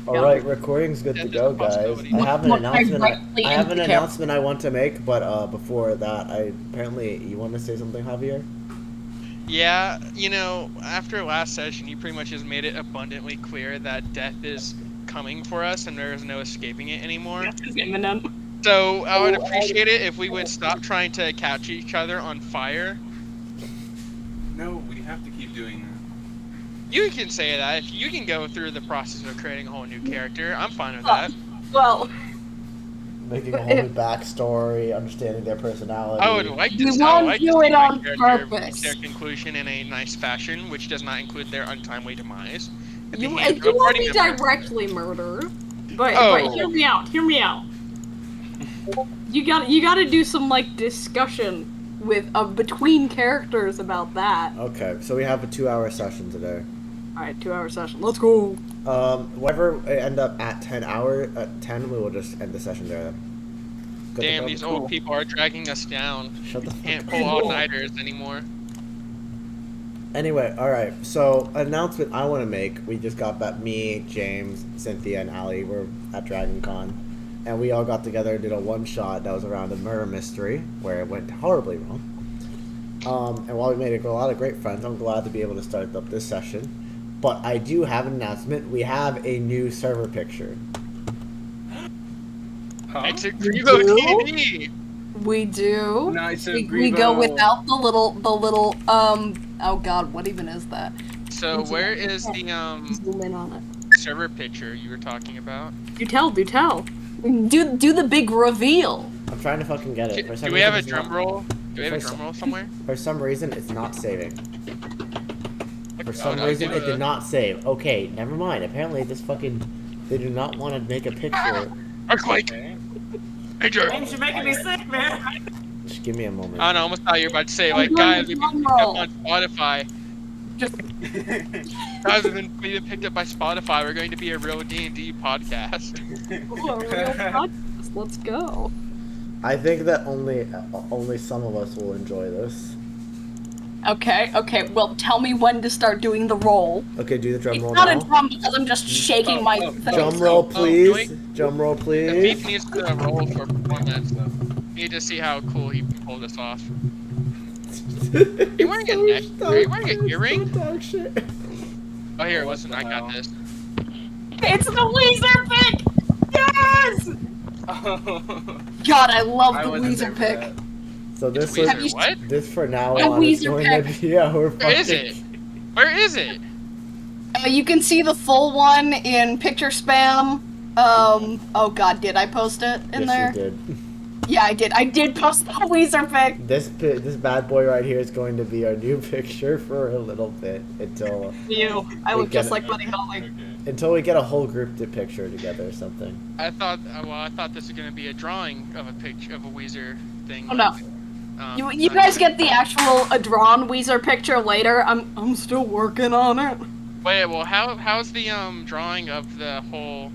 All right, recording's good to Death is a go, guys. possibility. I have an Look announcement. directly I have into an the camera. announcement I want to make, but before that, I apparently you want to say something, Javier? Yeah, after last session, you pretty much just made it abundantly clear that death is coming for us and there is no escaping it anymore. That's imminent. So I would appreciate it if we would stop trying to catch each other on fire. No, we have to keep doing that. You can say that. If you can go through the process of creating a whole new character, I'm fine with that. Well, Making a whole new backstory, understanding their personality. I would like to, we I would won't like to do see it my on character purpose. reach their conclusion in a nice fashion, which does not include their untimely demise. at the you hands of a won't party be member. directly murdered, but Oh. hear me out. Hear me out. You got to do some like discussion with between characters about that. Okay, so we have a 2-hour session today. All right, 2-hour session. Let's go. Whatever we end up at 10, we will just end the session there. Then. Good to Damn, go? these Cool. old people are dragging us down. Shut the fuck Can't up. pull all-nighters anymore. Anyway, alright, so announcement I want to make. We just got back, me, James, Cynthia, and Allie were at Dragon Con. And we all got together and did a one-shot that was around a murder mystery, where it went horribly wrong. And while we made a lot of great friends, I'm glad to be able to start up this session. But I do have an announcement. We have a new server picture. Huh? It's a Greebo TV! We do. Nice and We go Greebo. without the little oh god, what even is that? So where is the Zoom in on it. server picture you were talking about? Do tell. Do the big reveal. I'm trying to fucking get it. For some Do we have a reason, it's drum not- roll? Do we have a For drum some- roll somewhere? For some reason, it's not saving. For Oh, some no, reason, do it did not save. Okay, never mind. Apparently, this fucking... They do not want to make a picture. Earthquake! Okay. Major! James, you're making me sick, man. Just give me a moment. I don't know, I almost thought you were about to say, I'm like, doing guys, the we've been drum picked up roll. on Spotify. Guys, we've been picked up by Spotify. We're going to be a real D&D podcast. Ooh, a real podcast. Let's go. I think that only some of us will enjoy this. Okay. Well, tell me when to start doing the roll. Okay, do the drum It's roll not now. a drum because I'm just shaking my oh, thing. Drum roll, Oh, please. doing- Drum roll, The please. beef needs to roll for performance. We need to see how cool he pulled this off. You wearing a neck? Are you wearing an earring? Dog shit. Oh, here, listen, I got this. It's the Weezer pick! Yes! Oh. God, I love I the wasn't Weezer there pick. for that. So this Weezer, was, what? this for now A on is Weezer going pick. to be our Where is it? Where is it? You can see the full one in picture spam. Oh god, did I post it in Yes, there? you did. Yeah, I did. I did post the Weezer pick. This bad boy right here is going to be our new picture for a little bit until I look get just it. like Buddy Holly. until we get a whole group to picture together or something. I thought this was gonna be a drawing of a picture of a Weezer thing. Oh no. You guys get the actual drawn Weezer picture later. I'm still working on it. Wait, well, how's the drawing of the whole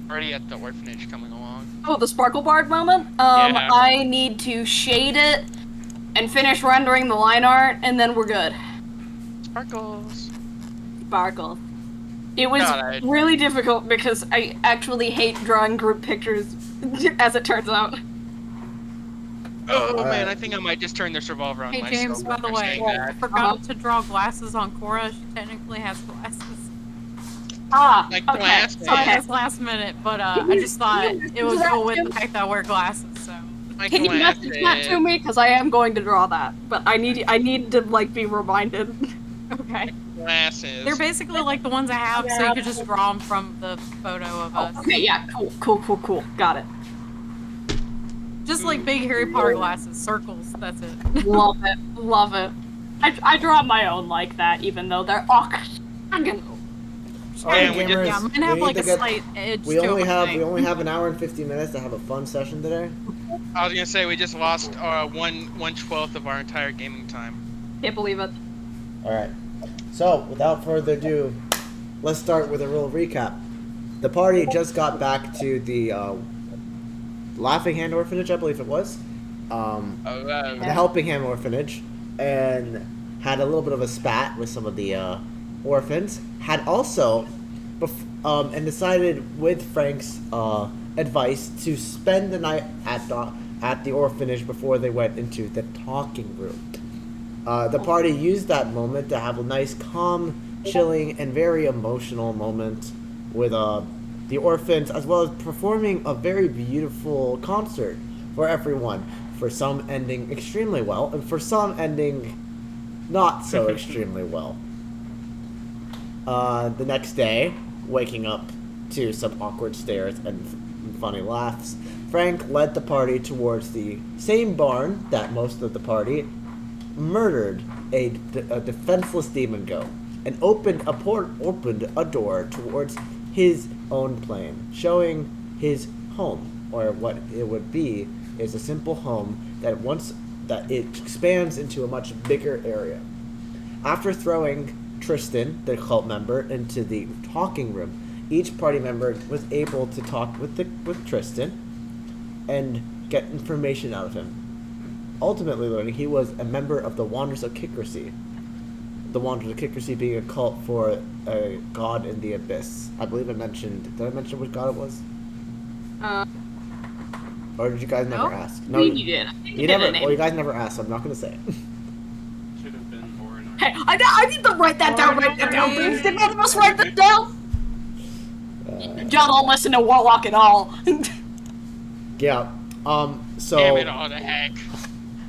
party at the orphanage coming along? Oh, the Sparkle Bard moment? Yeah. I need to shade it and finish rendering the line art, and then we're good. Sparkles. Sparkle. It was God, really difficult because I actually hate drawing group pictures, as it turns out. Oh Alright. man, I think I might just turn this revolver on Hey myself. James, by the after way, saying I that. forgot to draw glasses on Cora. She technically has glasses. Ah, Like okay. glasses. Sorry, Okay. that's last minute, but I just thought it was cool with the fact that I wear glasses. So My Can you message that glasses. to me? Because I am going to draw that, but I need to like be reminded. okay, Glasses. they're basically like the ones I have, so you could just draw them from the photo of us. Okay, yeah, cool. Got it. Just like big Harry Potter glasses, circles. That's it. Love it. I draw my own like that, even though they're octagonal. Alright, we just- gamers, Yeah, mine we have need like to a get- slight edge we to only them, I have think. an hour and 50 minutes to have a fun session today. I was gonna say we just lost 1/12 of our entire gaming time. Can't believe it. Alright. So, without further ado, let's start with a real recap. The party just got back to the Laughing Hand Orphanage, I believe it was. The Helping Hand Orphanage, and had a little bit of a spat with some of the orphans. Had also, and decided, with Frank's advice, to spend the night at the orphanage before they went into the talking room. The party used that moment to have a nice, calm, chilling, and very emotional moment with the orphans, as well as performing a very beautiful concert for everyone. For some ending extremely well, and for some ending not so extremely well. The next day, waking up to some awkward stares and funny laughs, Frank led the party towards the same barn that most of the party murdered a defenseless demon goat and opened a door towards his own plane, showing his home, or what it would be is a simple home that it expands into a much bigger area. After throwing Tristan, the cult member, into the talking room, each party member was able to talk with Tristan and get information out of him. Ultimately learning he was a member of the Wanderers of Kikrisy. The Wanderers of Kikrisy being a cult for a god in the abyss. I believe did I mention which god it was? Or did you guys never ask? No, you did. You never. Well, you guys never asked, so I'm not gonna say it. Should have been Orin. Hey, I need to write that down. Write that down, please. Did one of us write that down? Y'all don't listen to Warlock at all. Yeah. So. Damn it all to heck.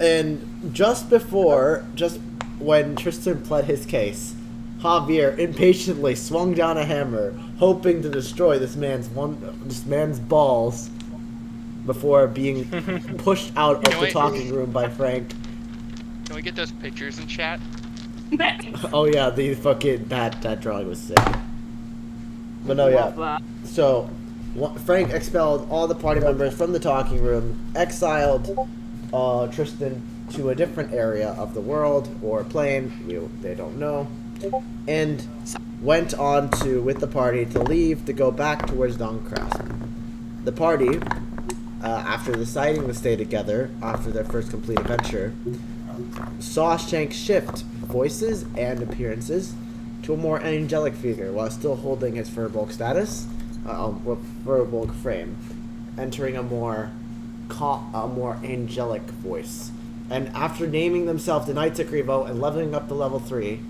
And just when Tristan pled his case, Javier impatiently swung down a hammer, hoping to destroy this man's balls before being pushed out of the talking room by Frank. Can we get those pictures in chat? Oh yeah, the fucking that drawing was sick. But no, yeah. So Frank expelled all the party members from the talking room, exiled Tristan to a different area of the world or plane, they don't know, and went on with the party to leave to go back towards Doncrest. The party, after deciding to stay together after their first complete adventure, saw Shank shift voices and appearances to a more angelic figure while still holding his Furbolg status, Furbolg frame, entering a more angelic voice. And after naming themselves the Knights of Greebo and leveling up to level 3,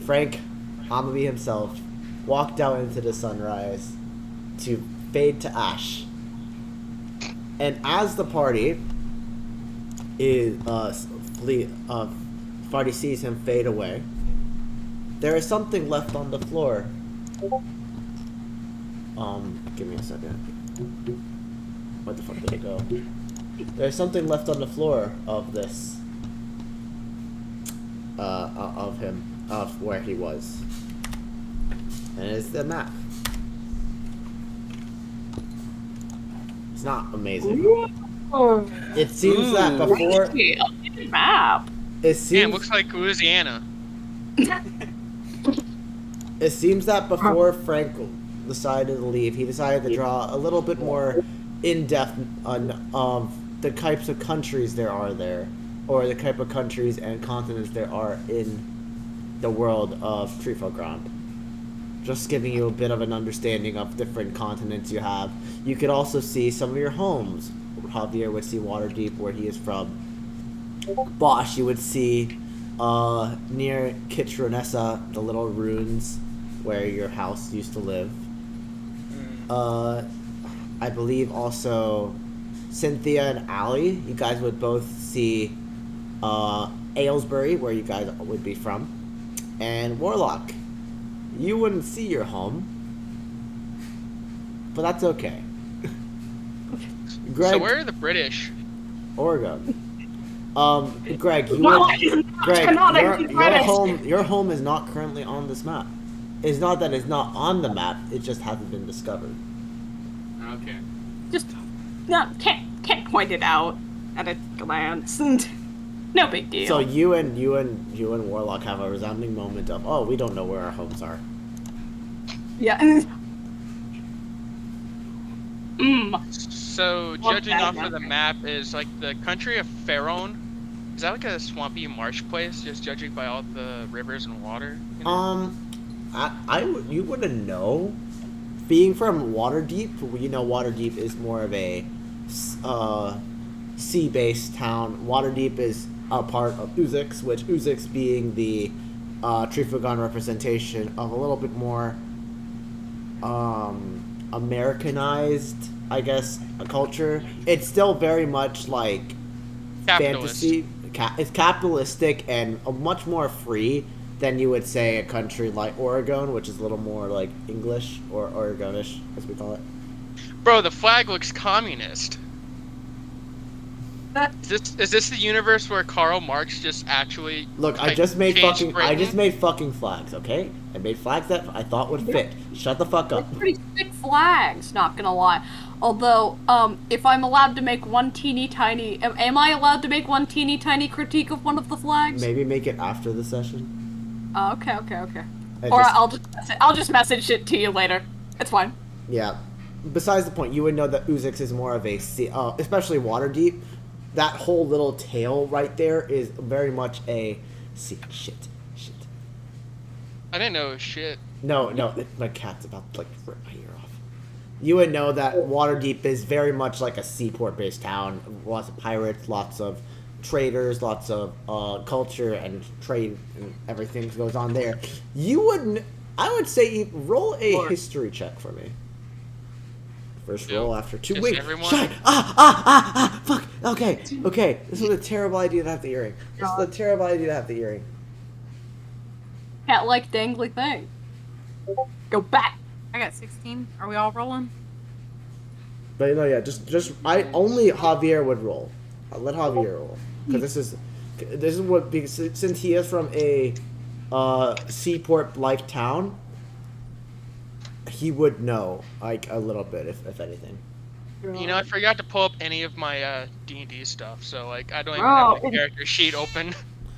Frank, Amabi himself, walked out into the sunrise to fade to ash. And as the party sees him fade away, there is something left on the floor. Give me a second. Where the fuck did it go? There's something left on the floor of this. Of him. Of where he was. And it's the map. It's not amazing. It seems that before... map. It seems... Damn, looks like Louisiana. It seems that before Frank decided to leave, he decided to draw a little bit more in-depth on the types of countries there are there, or the type of countries and continents there are in the world of Trifogrand. Just giving you a bit of an understanding of different continents you have. You could also see some of your homes. Javier would see Waterdeep, where he is from. Bosch, you would see near Kitronessa, the little ruins where your house used to live. I believe also Cynthia and Allie, you guys would both see Aylesbury, where you guys would be from. And Warlock, you wouldn't see your home, but that's okay. Greg, So where are the British? Oregon. Greg, your home is not currently on this map. It's not that it's not on the map; it just hasn't been discovered. Okay. Just can't point it out at a glance. No big deal. So you and Warlock have a resounding moment of, oh, we don't know where our homes are. Yeah. So judging off of the map, is like the country of Pharaon. Is that like a swampy marsh place? Just judging by all the rivers and water. You know? You wouldn't know, being from Waterdeep, you know Waterdeep is more of a sea-based town. Waterdeep is a part of Uzix, which Uzix being the Trifugon representation of a little bit more Americanized, I guess, a culture. It's still very much like Capitalist. fantasy. It's capitalistic and much more free than you would say a country like Oregon, which is a little more like English or Oregonish, as we call it. Bro, the flag looks communist. Is this the universe where Karl Marx just actually Look, I like, just made changed fucking. I Britain? just made fucking flags. Okay, I made flags that I thought would fit. Shut the fuck up. They're pretty sick flags, not gonna lie. Although, if I'm allowed to make one teeny tiny, am I allowed to make one teeny tiny critique of one of the flags? Maybe make it after the session. Okay. I Or just- I'll just message it to you later. It's fine. Yeah. Besides the point, you would know that Uzix is more of a sea, especially Waterdeep. That whole little tail right there is very much a sea. Shit. I didn't know shit. No, my cat's about to like rip my ear off. You would know that Waterdeep is very much like a seaport-based town. Lots of pirates, lots of traders, lots of culture and trade and everything goes on there. I would say roll a history check for me. First roll after 2 Is weeks. everyone- Shut! Fuck! Okay. This was a terrible idea to have the earring. Cat like dangly thing. Go back. I got 16. Are we all rolling? But no, yeah, just only Javier would roll. I'll let Javier roll because this is what, because since he is from a seaport-like town, he would know like a little bit if anything. You know, I forgot to pull up any of my D&D stuff, so like I don't even Bro. have the character sheet open.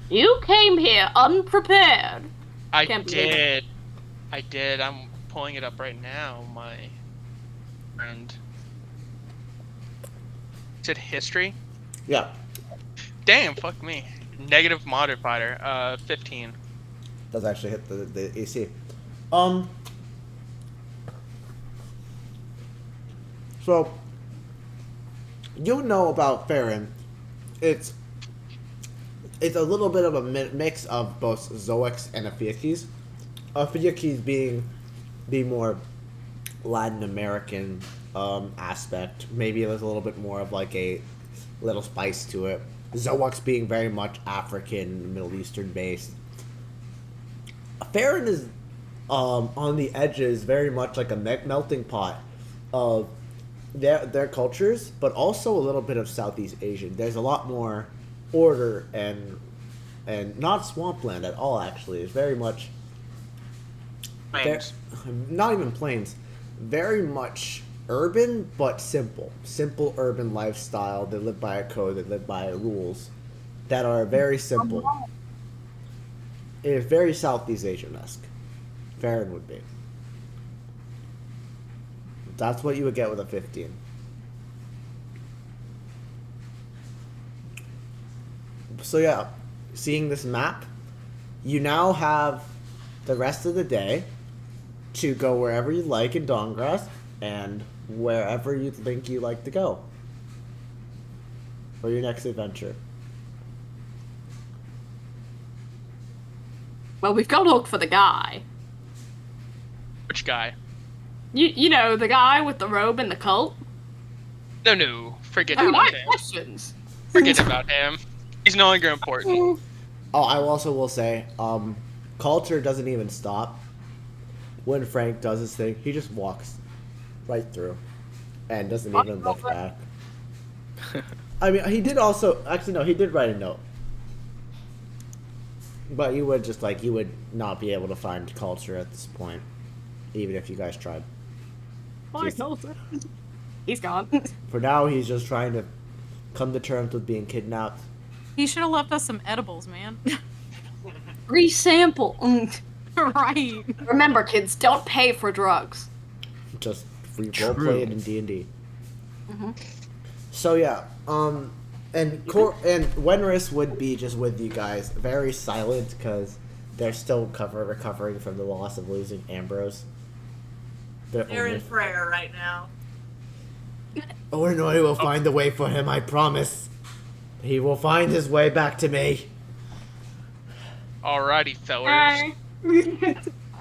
You came here unprepared. I Can't believe it. did. I'm pulling it up right now, my friend. Said history? Yeah, Damn, fuck me. Negative modifier, 15. does actually hit the AC. So you know about Farron. It's a little bit of a mix of both Zoics and Afiakis. Afiakis being the more Latin American aspect. Maybe there's a little bit more of like a little spice to it. Zoics being very much African, Middle Eastern based. Farron is on the edges, very much like a melting pot of their cultures, but also a little bit of Southeast Asian. There's a lot more order and not swampland at all. Actually, it's very much Plains. not even plains, very much urban but simple urban lifestyle. They live by a code, they live by rules that are very simple. It's very Southeast Asian-esque. Farron would be. That's what you would get with a 15. So yeah, seeing this map, you now have the rest of the day to go wherever you like in Dawngrass and wherever you think you like to go for your next adventure. Well, we've got to look for the guy. Which guy? You know, the guy with the robe and the cult. No. Forget I about have him. questions. Forget about him. He's no longer important. Oh, I also will say, culture doesn't even stop. When Frank does his thing, he just walks right through and doesn't even look back. I mean, he did also, actually no, he did write a note. But you would you would not be able to find culture at this point, even if you guys tried. Why He's- culture? He's gone. For now, he's just trying to come to terms with being kidnapped. He should have left us some edibles, man. Free sample. Right. Remember, kids, don't pay for drugs. Just free True. roleplay it in D&D. So yeah, and Wenris would be just with you guys, very silent because they're still recovering from the loss of losing Ambrose. They're in prayer right now. Orinoi will find the way for him, I promise. He will find his way back to me. Alrighty, fellers.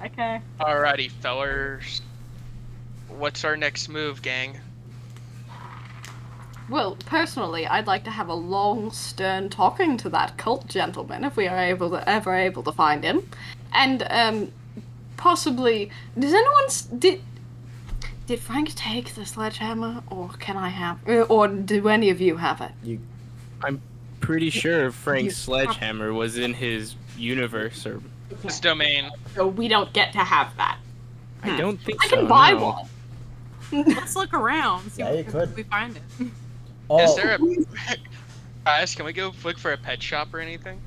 Okay. Alrighty, fellers. What's our next move, gang? Well, personally, I'd like to have a long, stern talking to that cult gentleman if we are ever able to find him, and possibly. Does anyone did Frank take the sledgehammer, or can I have, or do any of you have it? I'm pretty sure Frank's sledgehammer was in his universe, or This domain. So we don't get to have that. I don't think I so. can buy no. one. Let's look around. See Yeah, you could. if we find it. Oh, Is there a... Guys, can we go look for a pet shop or anything?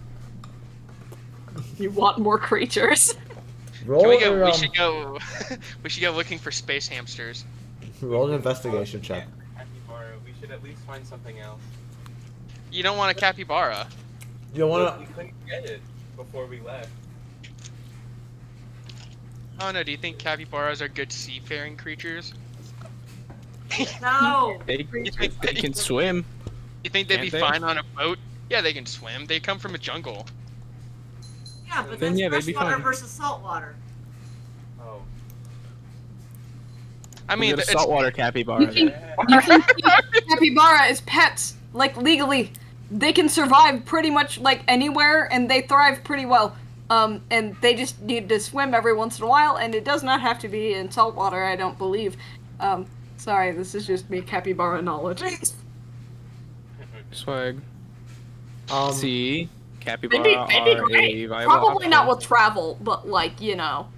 You want more creatures? roll Can we go? your, We should go. We should go looking for space hamsters. roll an investigation check. Capybara, we should at least find something else. You don't want a capybara. You don't Look, wanna. we couldn't get it before we left. Oh no, do you think capybaras are good seafaring creatures? No. They can swim. You think they'd be Can't they? fine on a boat? Yeah, they can swim. They come from a jungle. Yeah, but Then, that's yeah, they'd be freshwater fine. versus saltwater. Oh. I We mean, got a it's, saltwater capybara. You can keep capybara as pets, like legally. They can survive pretty much like anywhere, and they thrive pretty well. And they just need to swim every once in a while, and it does not have to be in salt water, I don't believe. Sorry, this is just me capybara knowledge. Swag. Um, See, capybara Maybe are great. a viable Probably option. not with travel, but like, you know.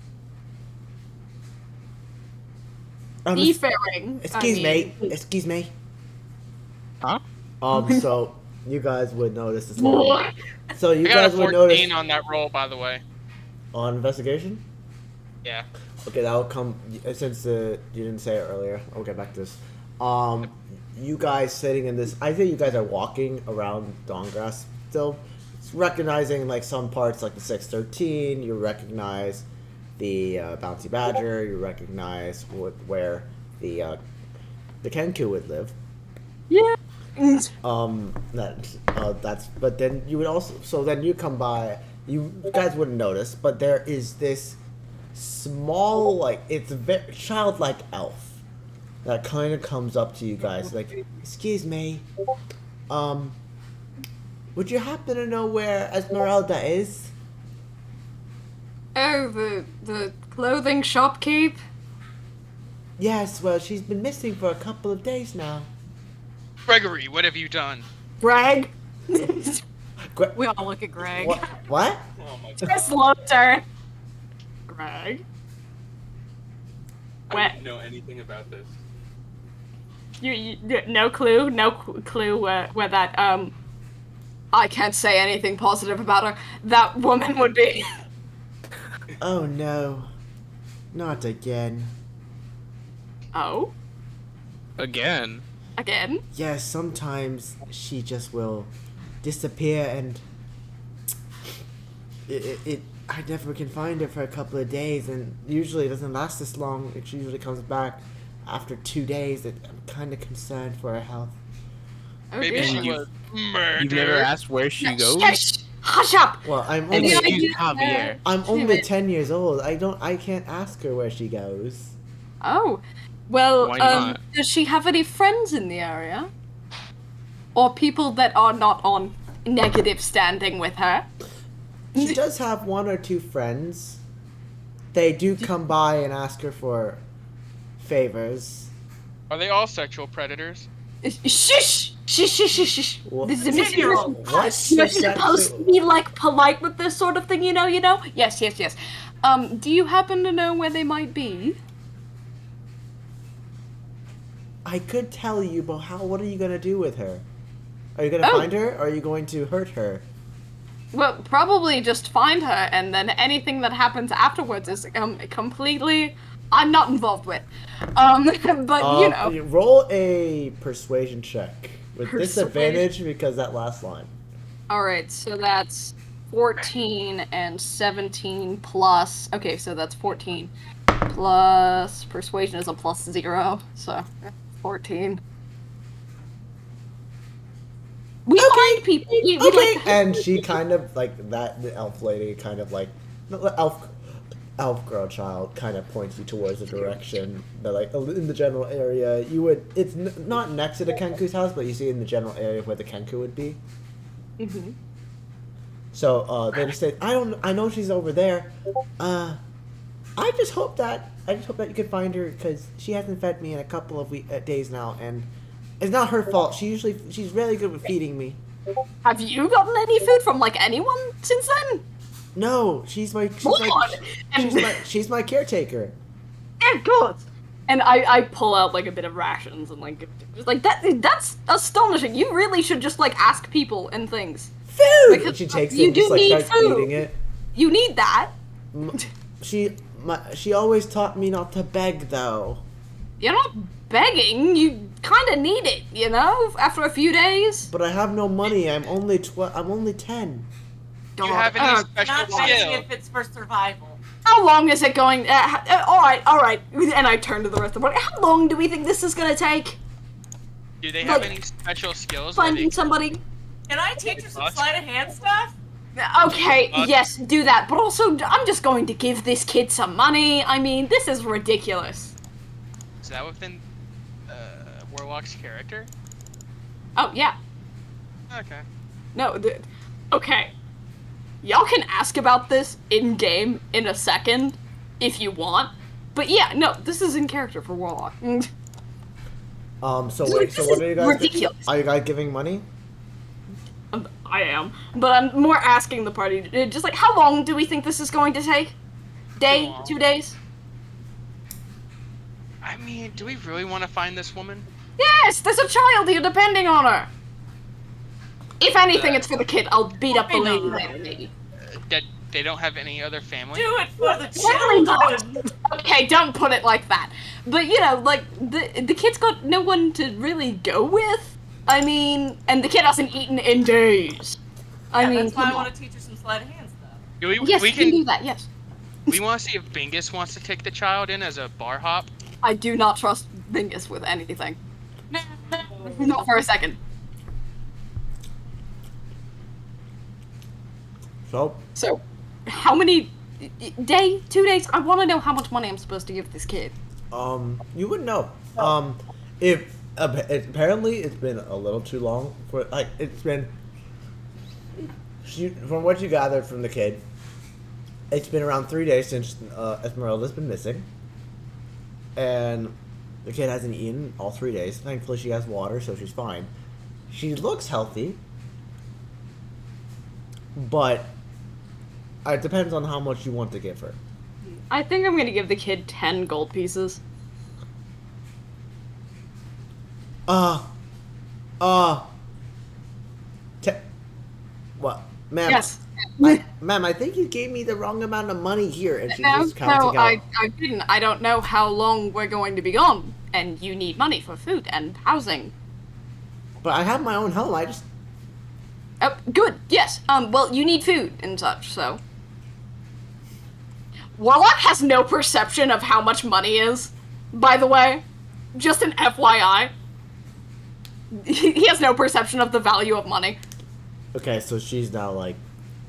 Seafaring. Excuse me. Excuse me. Huh? So you guys would notice this. What? So you I got a guys would 14 notice on that roll, by the way. on investigation. Yeah. Okay, that'll come since you didn't say it earlier. I'll get back to this. You guys sitting in this. I think you guys are walking around Dawngrass still, recognizing like some parts, like the 613. You recognize the Bouncy Badger. You recognize where the Kenku would live. Yeah. That's. But then you would also. So then you come by. You guys wouldn't notice, but there is this small, like it's a very childlike elf that kind of comes up to you guys, like, "Excuse me, would you happen to know where Esmeralda is?" Oh, the clothing shopkeep? Yes. Well, she's been missing for a couple of days now. Gregory, what have you done? Greg? We all look at Greg. What? What? Oh my god. A slow turn. Greg? I What? didn't know anything about this. You no clue? No clue where that, I can't say anything positive about her. That woman would be. Oh no, not again. Oh? Again. Again? Yes, sometimes she just will disappear and I never can find her for a couple of days, and usually it doesn't last this long. It usually comes back after 2 days. I'm kind of concerned for her health. Oh, Maybe dear. she you- was murdered. You've never asked where she goes? Shh! Hush up! Well, I'm And only Yeah, excuse I do. Javier. I'm only Damn it. 10 years old. I can't ask her where she goes. Oh. Well, Why not? does she have any friends in the area? Or people that are not on negative standing with her? She does have 1 or 2 friends. They do come by and ask her for favors. Are they all sexual predators? Shush! Shush, shush, shush, shush. What? This is a 10-year-old. What? You're supposed to be, like, polite with this sort of thing, you know? Yes, yes, yes. Do you happen to know where they might be? I could tell you, but what are you gonna do with her? Are you gonna Oh. find her, or are you going to hurt her? Well, probably just find her, and then anything that happens afterwards is completely... I'm not involved with. But, you know... Roll a persuasion check with Persuasion. disadvantage because that last line. Alright, so that's 14 and 17 plus. Okay, so that's 14 plus persuasion is a plus 0, so 14. We find people. We Okay, like. and she kind of like that. The elf lady kind of like the elf girl child kind of points you towards the direction that like in the general area you would. It's not next to the Kenku's house, but you see in the general area where the Kenku would be. Mhm. So they just say, I know she's over there. I just hope that you can find her because she hasn't fed me in a couple of days now, and it's not her fault. She's really good with feeding me. Have you gotten any food from like anyone since then? No, she's my caretaker. Dear God. And I pull out like a bit of rations and like just like that's astonishing. You really should just like ask people and things. Food. Because And she takes it you and just do like need starts food. eating it. You need that. She always taught me not to beg though. You're not begging. You kind of need it, you know. After a few days. But I have no money. I'm only 10. Do you have any special Not begging skill? if it's for survival. How long is it going? All right. And I turn to the rest of the party. How long do we think this is gonna take? Do they have Like, any special skills? where Finding they- somebody. Can I teach her some sleight of hand stuff? Okay, yes, do that. But also, I'm just going to give this kid some money. I mean, this is ridiculous. Is that within Warlock's character? Oh yeah. Okay. No. Okay. Y'all can ask about this in game in a second, if you want. But yeah, no, this is in character for Warlock. So wait. So what are you guys? Ridiculous. Are you guys giving money? I am, but I'm more asking the party, just like, how long do we think this is going to take? Day? Too long. 2 days? I mean, do we really want to find this woman? Yes, there's a child here depending on her. If anything, it's for the kid. I'll beat up the lady later, maybe. That they don't have any other family? Do it for the Definitely children. not. Okay, don't put it like that. But you know, like the kid's got no one to really go with. I mean, and the kid hasn't eaten in days. I mean, That's why come I on. want to teach her some sleight of hand stuff. Do we, Yes, we you can do that. Yes, We want to see if Bingus wants to take the child in as a bar hop. I do not trust Bingus with anything. Not for a second. So So, how many 2 days? I want to know how much money I'm supposed to give this kid. you wouldn't know. If apparently it's been a little too long for like it's been. From what you gathered from the kid, it's been around 3 days since Esmeralda's been missing, and the kid hasn't eaten all 3 days. Thankfully, she has water, so she's fine. She looks healthy, but it depends on how much you want to give her. I think I'm gonna give the kid 10 gold pieces. What, ma'am? Yes. Ma'am, I think you gave me the wrong amount of money here, and she's No, just counting out. I didn't. I don't know how long we're going to be gone, and you need money for food and housing. But I have my own home. I just Oh, good. Yes. Well, you need food and such, so. Warlock has no perception of how much money is, by the way. Just an FYI. He has no perception of the value of money. okay. So she's now like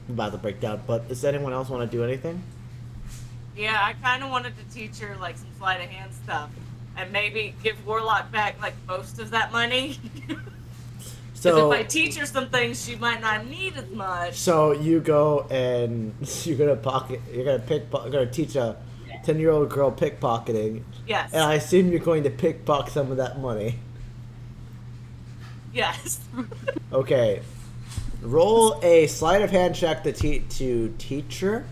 about to break down. But does anyone else want to do anything? Yeah, I kind of wanted to teach her like some sleight of hand stuff, and maybe give Warlock back like most of that money. Because So if I teach her some things, she might not need as much. so you go and you're gonna teach a 10-year-old girl pickpocketing, Yes. and I assume you're going to pickpocket some of that money. Yes. Okay. Roll a sleight of hand check to teach her,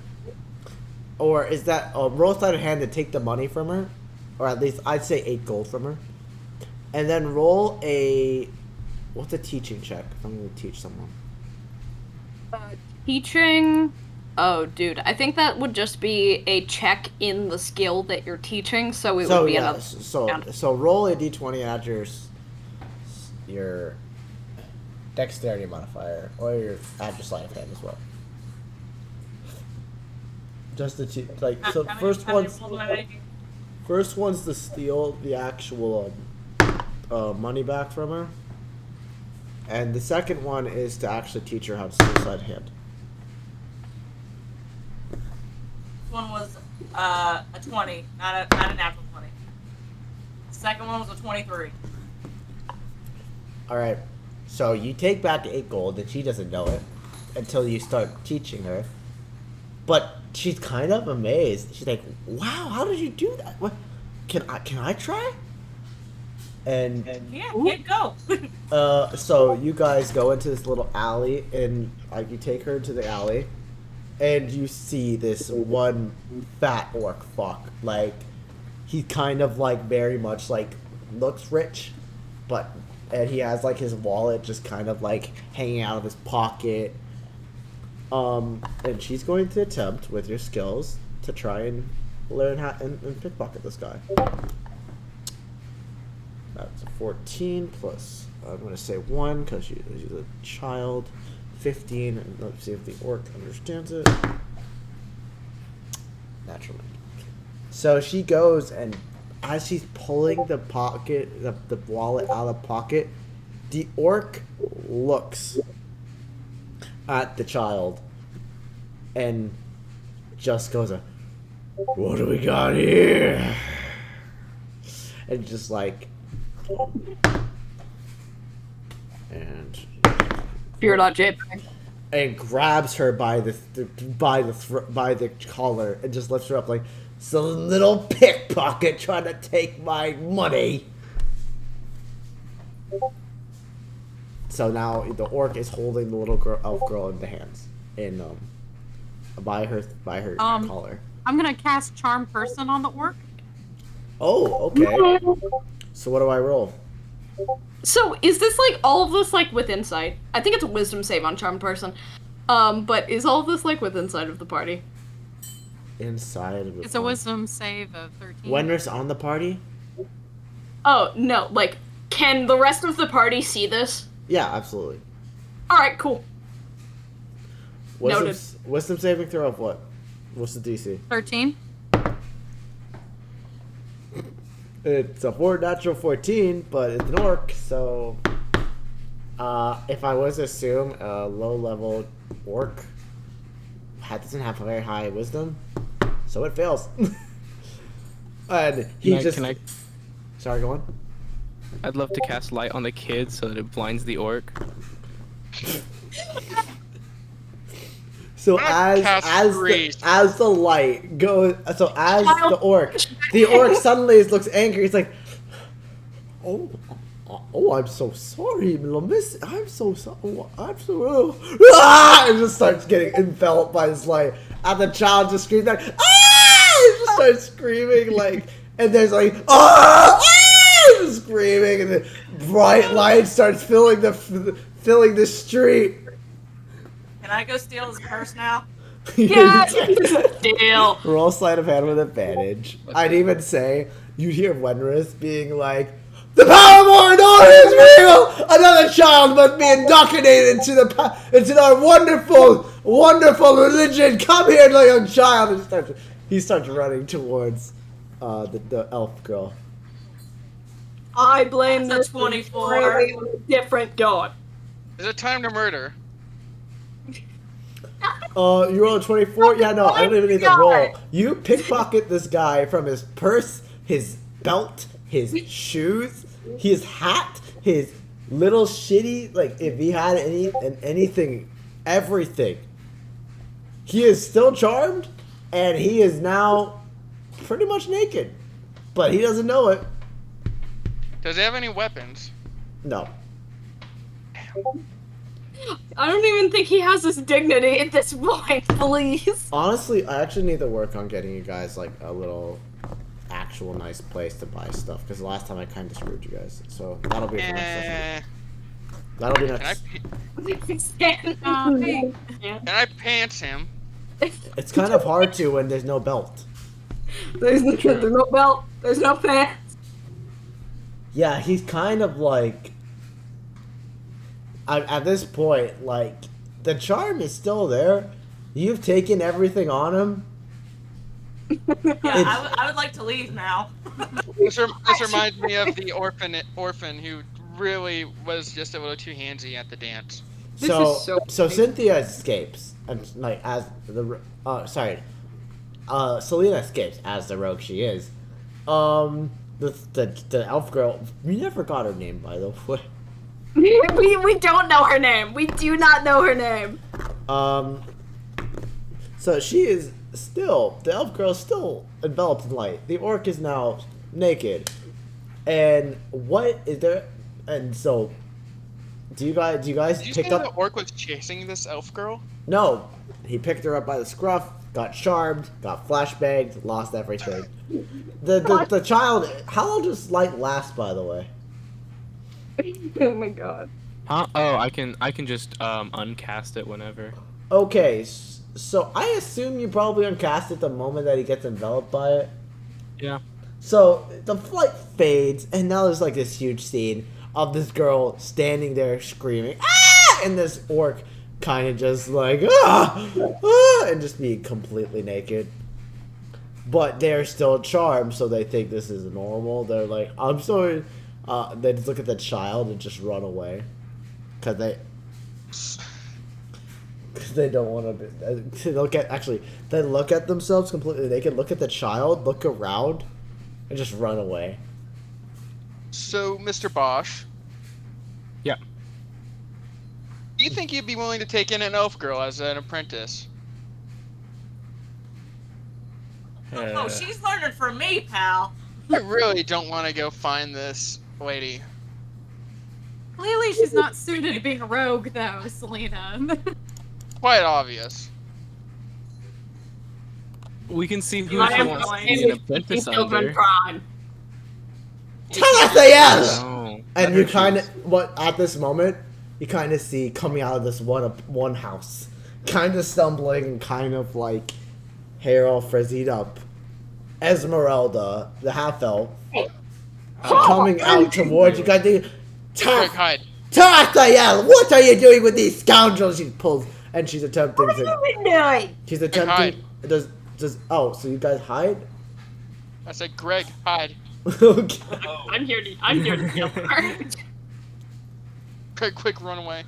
or is that roll a sleight of hand to take the money from her, or at least I'd say 8 gold from her, and then roll a what's a teaching check if I'm going to teach someone. Teaching. Oh, dude. I think that would just be a check in the skill that you're teaching, so it So would be yeah, another. so roll a d20 and add your dexterity modifier, or add your sleight of hand as well. Just the two, like so. First one's to steal the actual money back from her, and the second one is to actually teach her how to suicide hand. One was a 20, not a natural 20. The second one was a 23. All right, so you take back 8 gold, and she doesn't know it until you start teaching her. But she's kind of amazed. She's like, "Wow, how did you do that? What? Can I try?" And Yeah, kid, go. so you guys go into this little alley, and you take her to the alley, and you see this one fat orc fuck. Like, he kind of like very much like looks rich, and he has like his wallet just kind of like hanging out of his pocket. And she's going to attempt with your skills to try and learn how and pickpocket this guy. That's a 14 plus, I'm going to say 1 because she's a child. 15, and let's see if the orc understands it. Naturally. So she goes, and as she's pulling the wallet out of the pocket, the orc looks at the child and just goes, "What do we got here?" And just like, and Fear not JPEG. and grabs her by the collar and just lifts her up like, "Some little pickpocket trying to take my money." So now the orc is holding the little elf girl in the hands, in by her collar. I'm gonna cast Charm Person on the orc. Oh, okay. So what do I roll? So is this like all of this like with insight? I think it's a wisdom save on Charmed Person. But is all of this like with inside of the party? Inside of the It's a wisdom save of 13. Wenner's on the party? Oh no, like can the rest of the party see this? Yeah, absolutely. Alright, cool. Noted. Wisdom saving throw of what? What's the DC? 13. It's a natural 14, but it's an orc, so if I was to assume a low-level orc doesn't have a very high wisdom, so it fails. And he Sorry, go on. I'd love to cast light on the kid so that it blinds the orc. So as the light goes, so as the orc suddenly looks angry. He's like, "Oh, I'm so sorry, miss. I'm so sorry. And just starts getting enveloped by this light. And the child just screams like, "Ah!" And just starts screaming like, and there's like, "Ah!" Just screaming, and the bright light starts filling the street. Can I go steal his purse now? Yeah, deal. Roll sleight of hand with advantage. I'd even say you'd hear Wenris being like, "The power of Morador is real! Another child must be indoctrinated into our wonderful religion. Come here, little young child!" And he starts running towards the elf girl. I blame That's this a 24. on a different god. Is it time to murder? You roll a 24? Yeah, no, I don't even need to roll. You pickpocket this guy from his purse, his belt, his shoes, his hat, his little shitty, like, if he had anything, everything. He is still charmed, and he is now pretty much naked. But he doesn't know it. Does he have any weapons? No. I don't even think he has his dignity at this point, please. Honestly, I actually need to work on getting you guys, like, a little actual nice place to buy stuff, because the last time I kind of screwed you guys. So that'll be for next session. That'll be next. Can I pants him? It's kind of hard to when there's no belt. There's no belt. There's no pants. Yeah, he's kind of like... At this point, like, the charm is still there. You've taken everything on him, Yeah, I would like to leave now. This reminds me of the orphan who really was just a little too handsy at the dance. This So is so so funny. Cynthia escapes, and like as the Selena escapes as the rogue she is. The elf girl, we never got her name, by the way. we don't know her name. We do not know her name. So she is still, the elf girl is still enveloped in light. The orc is now naked. And what is there? And so, do you guys Did you say pick the up? orc was chasing this elf girl? No, he picked her up by the scruff, got charmed, got flashbanged, lost everything. The child. How long does light last? By the way. Oh my god. Huh? Oh, I can just uncast it whenever. Okay, so I assume you probably uncast it the moment that he gets enveloped by it. Yeah. So the flight fades, and now there's like this huge scene of this girl standing there screaming, ah! And this orc kind of just like, ah! Ah! And just being completely naked. But they're still charmed, so they think this is normal. They're like, I'm sorry. They just look at the child and just run away. Because they don't want to look at, actually, they look at themselves completely naked, look at the child, look around, and just run away. So, Mr. Bosch, Yeah. do you think you'd be willing to take in an elf girl as an apprentice? Oh, she's learning from me, pal. I really don't want to go find this lady. Clearly, she's not suited to being a rogue, though, Selena. Quite obvious. We can see who I she am wants to going be an apprentice Children under. prime. Yes! No. And you kind of, at this moment, you kind of see coming out of this one house, kind of stumbling and kind of like hair all frizzied up, Esmeralda, the half elf, coming out towards you guys. Quick, hide. Tarathael, what are you doing with these scoundrels? She pulls, and she's attempting to. doing? She's hide. attempting. Does oh, so you guys hide? I said, Greg, hide. Okay. I'm here to kill her. Greg, quick, run away.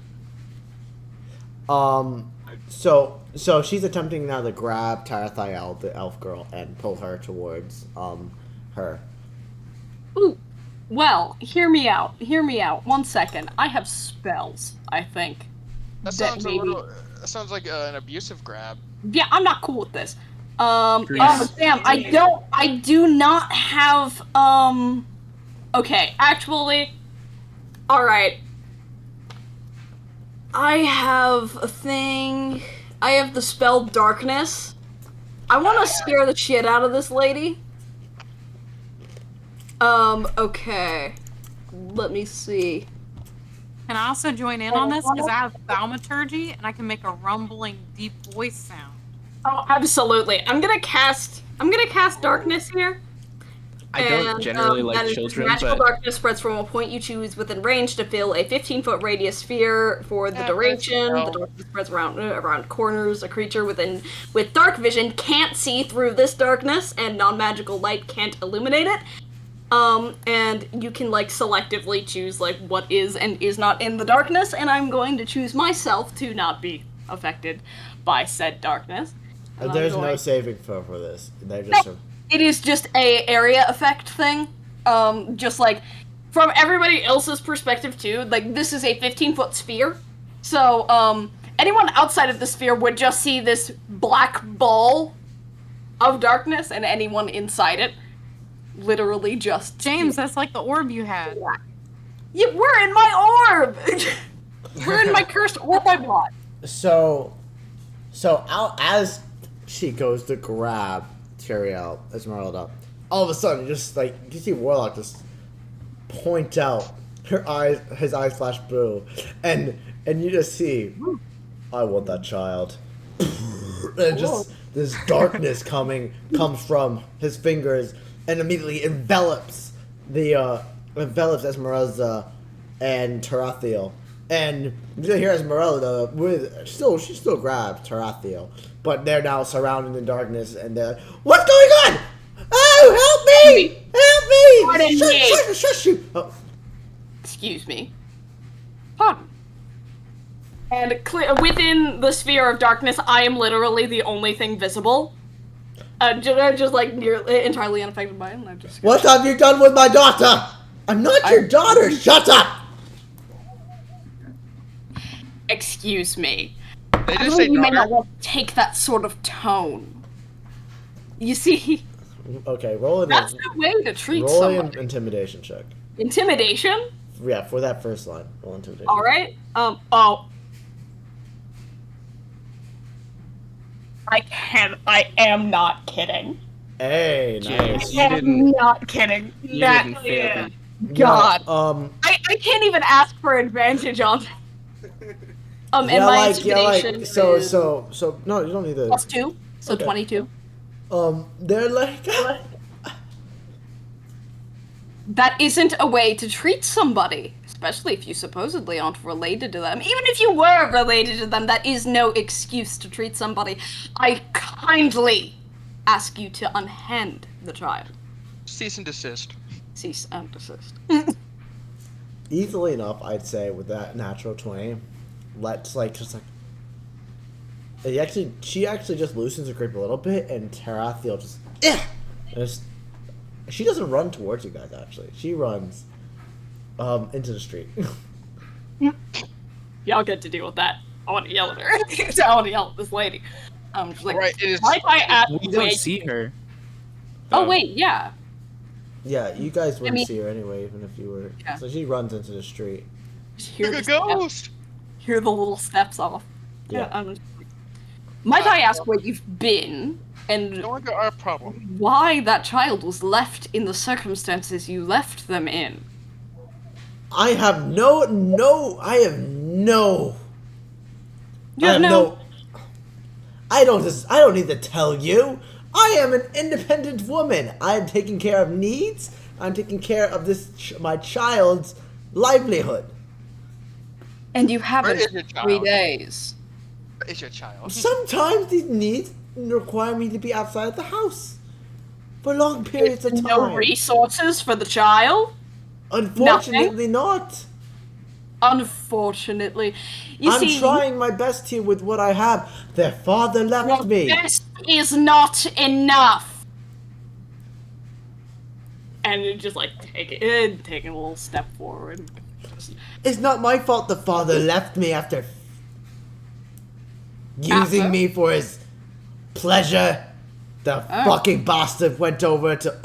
So she's attempting now to grab Tarathael, the elf girl, and pull her towards her. Ooh. Well, hear me out. Hear me out. 1 second. I have spells, I think. That sounds That sounds like an abusive grab. Yeah, I'm not cool with this. Grease. Oh damn, I do not have, okay, actually, alright. I have a thing, I have the spell Darkness. I want to scare the shit out of this lady. Okay. Let me see. Can I also join in on this? Because I have thaumaturgy, and I can make a rumbling, deep voice sound. Oh, absolutely. I'm gonna cast Darkness here. I don't generally that like is children, magical but darkness spreads from a point you choose within range to fill a 15-foot radius sphere for the duration. The darkness spreads around corners. A creature with dark vision can't see through this darkness, and non-magical light can't illuminate it. And you can like selectively choose like what is and is not in the darkness, and I'm going to choose myself to not be affected by said darkness. And There's I'm no going- saving throw for this. They're just. It is just a area effect thing. Just like from everybody else's perspective too. Like this is a 15-foot sphere, so anyone outside of the sphere would just see this black ball of darkness, and anyone inside it literally just. James, that's like the orb you had. Yeah, we're in my orb. We're in my cursed orb I bought. So out as she goes to grab Tyrael, Esmeralda, all of a sudden, just like you see Warlock just point out his eyes flash blue, and you just see, I want that child, and just this darkness comes from his fingers and immediately envelops Esmeralda and Tarathiel, And here Esmeralda she still grabs Tarathiel, but they're now surrounded in darkness, and they're what's going on? Oh, help me! Help me! Pardon me. Shush you! Oh, Excuse me. Pardon. And within the sphere of darkness, I am literally the only thing visible. Just like entirely unaffected by it, and I just. what have you done with my daughter? I'm not your daughter. Shut up! Excuse me. They I just believe say you may not daughter. want to take that sort of tone. You see, Okay, roll an that's the way to treat roll an somebody. intimidation check. Intimidation. Yeah, for that first line, roll intimidation. All right. Oh. I am not kidding. Hey, James, nice. you didn't. Not kidding. You That didn't fail them. God. Yeah, I can't even ask for advantage on. And yeah, my like, yeah, intimidation like, so, is no, you don't need to. +2, so Okay. 22. They're like, That isn't a way to treat somebody, especially if you supposedly aren't related to them. Even if you were related to them, that is no excuse to treat somebody. I kindly ask you to unhand the child. Cease and desist. Cease and desist. easily enough, I'd say, with that natural 20, let's, like, just, like, she actually just loosens her grip a little bit, and Tarathiel just, she doesn't run towards you guys, actually. She runs, into the street. Y'all get to deal with that. I want to yell at her. I want to yell at this lady. Just like, Right, it is. might I ask We where don't you- see her. Oh, wait, yeah. Yeah, you guys wouldn't mean- see her anyway, even if you were. Yeah. So she runs into the street. Just hear, Look, the a steps, ghost! hear the little steps off. Yeah. I'm just... Might I ask where you've been, and No longer our problem. why that child was left in the circumstances you left them in? I have no. I have no. Yeah, no. I don't need to tell you. I am an independent woman. I'm taking care of needs. I'm taking care of my child's livelihood. And you haven't Where is your in 3 child? days. Where is your child? Sometimes these needs require me to be outside of the house for long periods of time. No resources for the child? Unfortunately, not. Unfortunately. You I'm see, trying my best here with what I have. Their father left your me. best is not enough. And you just like taking a little step forward. It's not my fault the father left me after using After? me for his pleasure. The fucking bastard went over to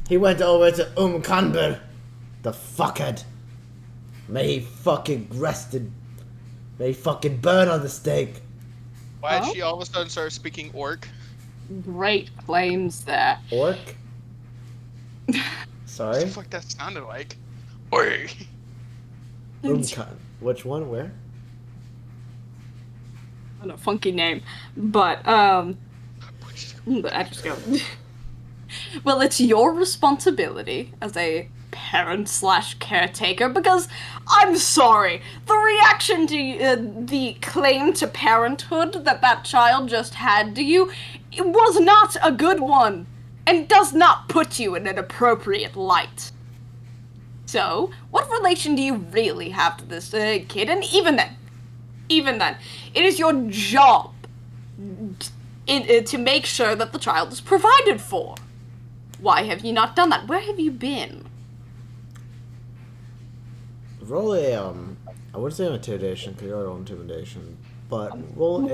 He went over to Umkanber. The fuckhead. May he fucking rested. May he fucking burn on the stake. Why did Huh? she all of a sudden start speaking orc? Great claims there. Orc? What Sorry? the fuck that sounded like? Oi! Umkan. Which one? Where? I don't know, funky name. But, I just go. Well, it's your responsibility as a parent/caretaker because I'm sorry, the reaction to the claim to parenthood that child just had to you, it was not a good one and does not put you in an appropriate light. So, what relation do you really have to this kid? And even then, it is your job to make sure that the child is provided for. Why have you not done that? Where have you been? Roll a, I would say intimidation, because you're on intimidation. But roll I'm a.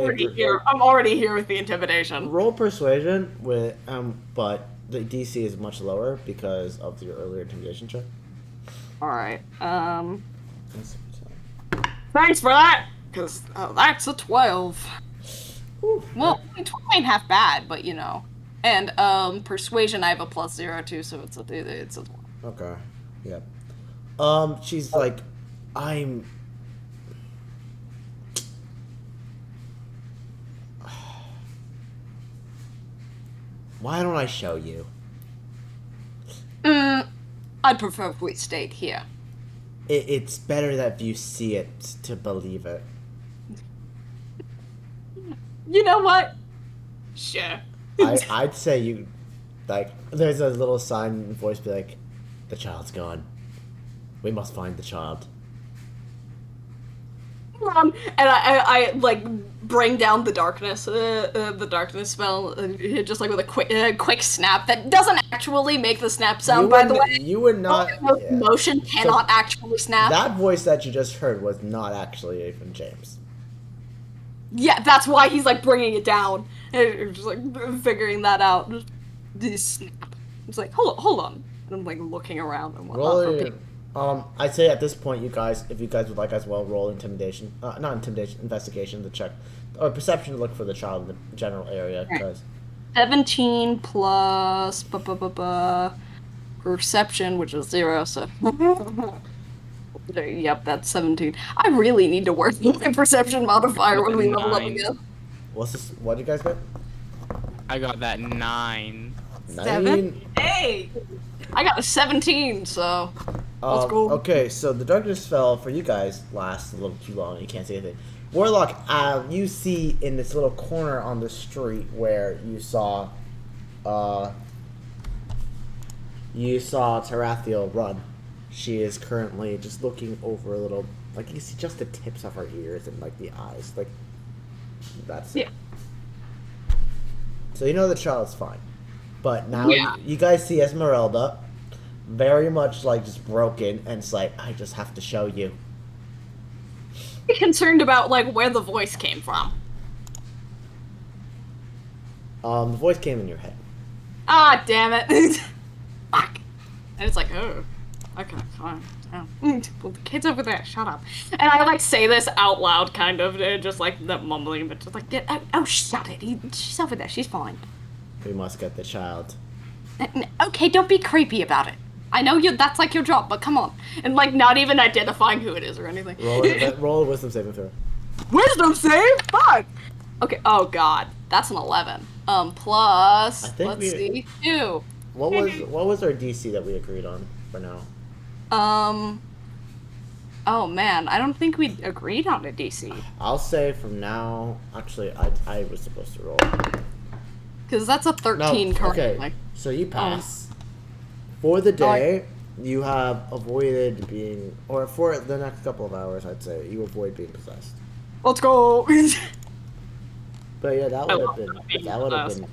already here with the intimidation. Roll persuasion with, but the DC is much lower because of your earlier intimidation check. Alright, thanks for that! Because that's a 12. Well, 12 ain't half bad, but you know. And, persuasion, I have a +0 too, so it's a 12. Okay. Yep. She's like, I'm. Why don't I show you? I'd prefer if we stayed here. it's better that you see it to believe it. You know what? Sure. I'd say you, like, there's a little sign and voice be like, the child's gone. We must find the child. And I like bring down the darkness spell, just like with a quick snap that doesn't actually make the snap sound. By the way, you would not. Yeah. Motion cannot actually snap. That voice that you just heard was not actually even James. Yeah, that's why he's like bringing it down, and just like figuring that out. This snap. It's like hold on. And I'm like looking around and whatnot. Roll I'd say at this point, you guys, if you guys would like as well, roll intimidation. Not intimidation, investigation to check, or perception to look for the child in the general area. Because 17 plus perception, which is 0. So yep, that's 17. I really need to work on my perception modifier when we level up 9. again. what's this? What did you guys get? I got that 9. 7? Hey! I got a 17, so let's go. Okay, so the darkness spell for you guys lasts a little too long. You can't see anything. Warlock, you see in this little corner on the street where you saw Tarathiel run. She is currently just looking over a little, like you can see just the tips of her ears and like the eyes, like that's it. Yeah. So you know the child's fine, but now Yeah. you guys see Esmeralda, very much like just broken, and it's like I just have to show you. I'm concerned about like where the voice came from. The voice came in your head. Ah, damn it. Fuck. And it's like, oh, okay, fine. Oh. Well, the kid's over there, shut up. And I like say this out loud, kind of, just like that mumbling, but just like, oh, shut it. She's over there, she's fine. We must get the child. Okay, don't be creepy about it. I know that's like your job, but come on. And like not even identifying who it is or anything. Roll a wisdom saving throw. Wisdom save? Fuck! Okay, oh god. That's an 11. Plus, I think let's see, 2. What was our DC that we agreed on for now? Oh man, I don't think we agreed on a DC. I'll say from now. Actually, I was supposed to roll. Because that's a 13 No, currently. okay. So you pass. For the day, you have avoided being, or for the next couple of hours, I'd say you avoid being possessed. Let's go! But yeah, that would have love been. not being That would have possessed. been.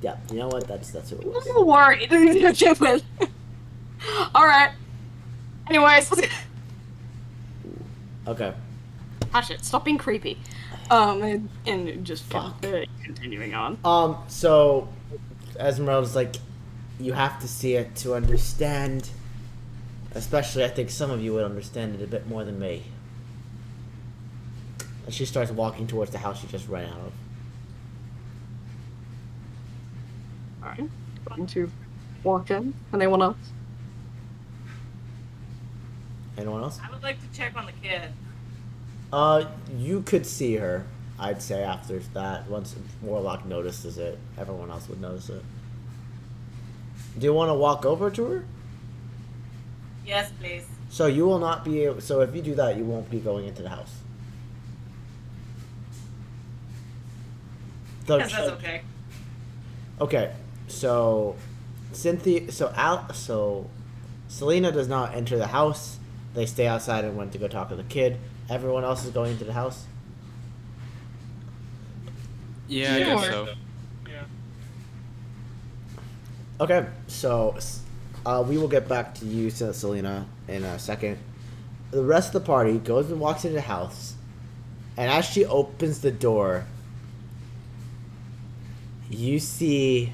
Yeah, you know what? That's who it was. I'm worried. Alright. Anyways. Okay. Hush it, stop being creepy. And just Fuck. continuing on. So Esmeralda's like, you have to see it to understand. Especially, I think some of you would understand it a bit more than me. And she starts walking towards the house she just ran out of. Alright. Going to walk in. Anyone else? Anyone else? I would like to check on the kid. You could see her, I'd say, after that. Once Warlock notices it, everyone else would notice it. Do you want to walk over to her? Yes, please. So you will not be able, so if you do that, you won't be going into the house. Yes, that's okay. Okay, so Selena does not enter the house. They stay outside and went to go talk to the kid. Everyone else is going into the house. Yeah, I guess so. Yeah. Okay, so we will get back to you, Selena, in a second. The rest of the party goes and walks into the house, and as she opens the door, you see.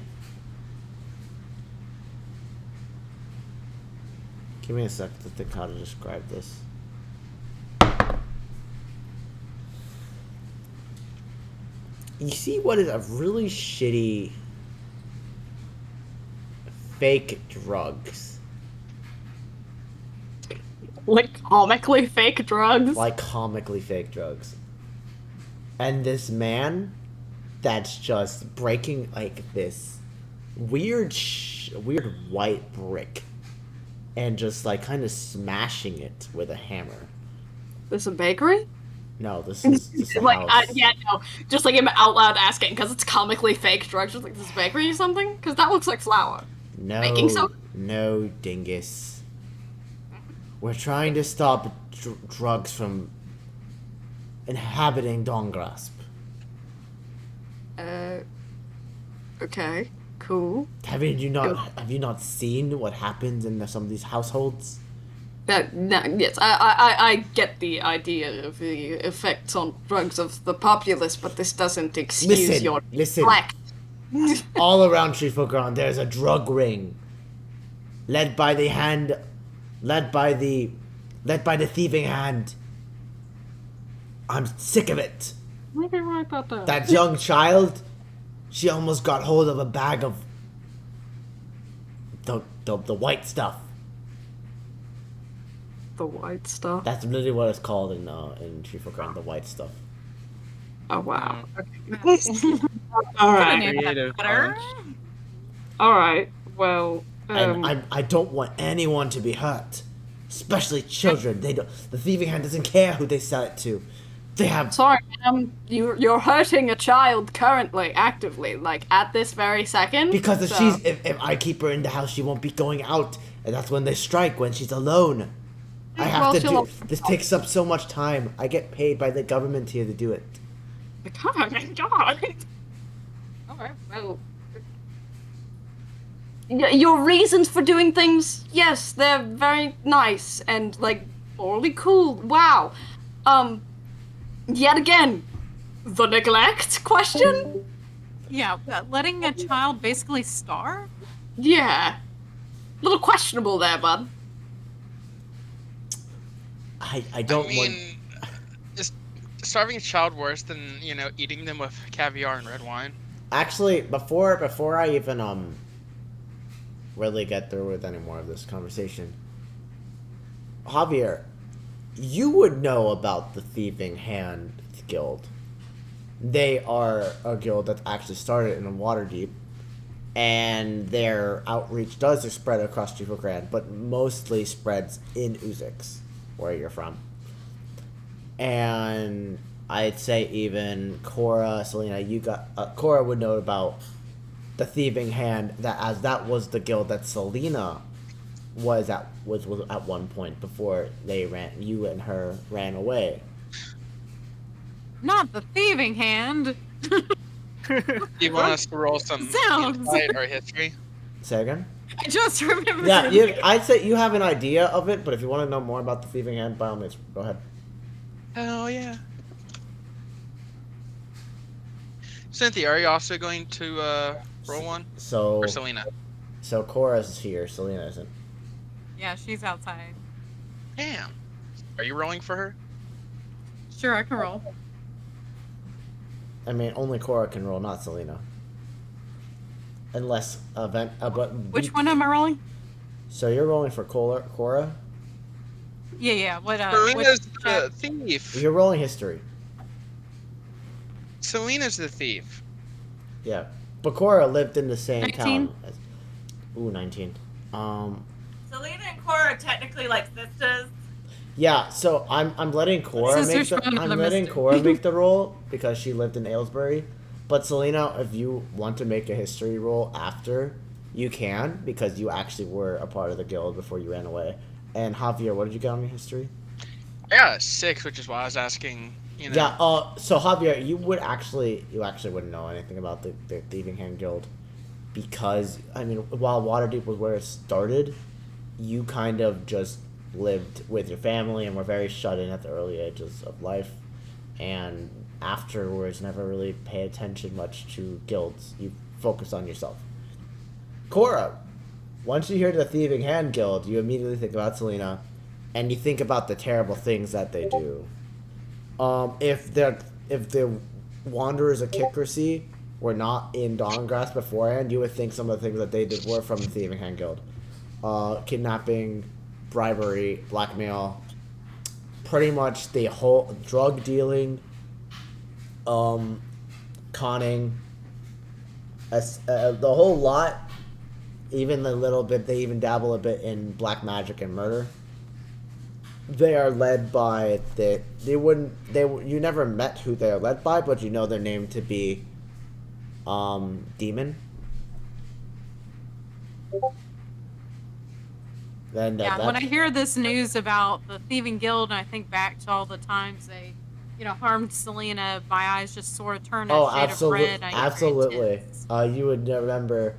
Give me a sec to think how to describe this. You see what is a really shitty fake drugs. Like comically fake drugs? Like comically fake drugs. And this man that's just breaking like this weird white brick, and just like kind of smashing it with a hammer. This a bakery? No, this is just a Like, house. yeah, no. Just like him out loud asking, because it's comically fake drugs. Just like, this bakery or something? Because that looks like flour. Baking soda? No, dingus. We're trying to stop drugs from inhabiting Dawngrasp. Okay. Cool. Have you not seen what happens in some of these households? Yes, I get the idea of the effects on drugs of the populace, but this doesn't excuse your Listen. black. All around Trifogran, there's a drug ring, led by the thieving hand. I'm sick of it. Maybe right about that. That young child, she almost got hold of a bag of the white stuff. The white stuff. That's literally what it's called in Trifogran, the white stuff. Oh wow. Okay. All right. Creative Better. punch. All right. Well. And I don't want anyone to be hurt, especially children. The thieving hand doesn't care who they sell it to. They have. Sorry, you're hurting a child currently, actively, like at this very second. Because if I keep her in the house, she won't be going out, and that's when they strike when she's alone. I have to do. This takes up so much time. I get paid by the government here to do it. The government, God. Alright, well. Your reasons for doing things, yes, they're very nice and like morally cool. Wow. Yet again, the neglect question? Yeah, letting a child basically starve? Yeah. Little questionable there, bud. I don't want. is starving a child worse than eating them with caviar and red wine? Actually, before I even really get through with any more of this conversation, Javier, you would know about the Thieving Hand Guild. They are a guild that's actually started in Waterdeep, and their outreach does spread across Trifogran, but mostly spreads in Uzix, where you're from. And I'd say even Cora, Selena, Cora would know about the Thieving Hand, that was the guild that Selena was at one point before you and her ran away. Not the thieving hand. You want us to roll some Sounds. insight or history? Say again? I just remembered. Yeah, I'd say you have an idea of it, but if you want to know more about the Thieving Hand, by all means, go ahead. Oh yeah. Cynthia, are you also going to roll one? So Or Selena? So Cora's here, Selena isn't. Yeah, she's outside. Damn. Are you rolling for her? Sure, I can roll. I mean, only Cora can roll, not Selena. Unless Which one am I rolling? So you're rolling for Cora? Yeah. What? Selena's the thief. You're rolling history. Selena's the thief. Yeah, but Cora lived in the same 19? town. Ooh, 19. Selena and Cora are technically like sisters. Yeah, so I'm letting Cora Sisters from another mister. Cora make the roll because she lived in Aylesbury. But Selena, if you want to make a history roll after, you can, because you actually were a part of the guild before you ran away. And Javier, what did you get on your history? Yeah, 6, which is why I was asking. Yeah. So Javier, you actually wouldn't know anything about the Thieving Hand Guild, because I mean, while Waterdeep was where it started, you kind of just lived with your family and were very shut in at the early ages of life, and afterwards never really pay attention much to guilds. You focus on yourself. Cora, once you hear the Thieving Hand Guild, you immediately think about Selena, and you think about the terrible things that they do. If the Wanderers of Kickersea were not in Dawngrasp beforehand, you would think some of the things that they did were from the Thieving Hand Guild. Kidnapping, bribery, blackmail, pretty much the whole drug dealing, conning, The whole lot, even a little bit, they even dabble a bit in black magic and murder. They are led by you never met who they are led by, but you know their name to be Demon. Then Yeah, when I hear this news about the Thieving Guild, and I think back to all the times they, harmed Selena, my eyes just sort of turn a shade of red. I get very absolutely. intense. You would remember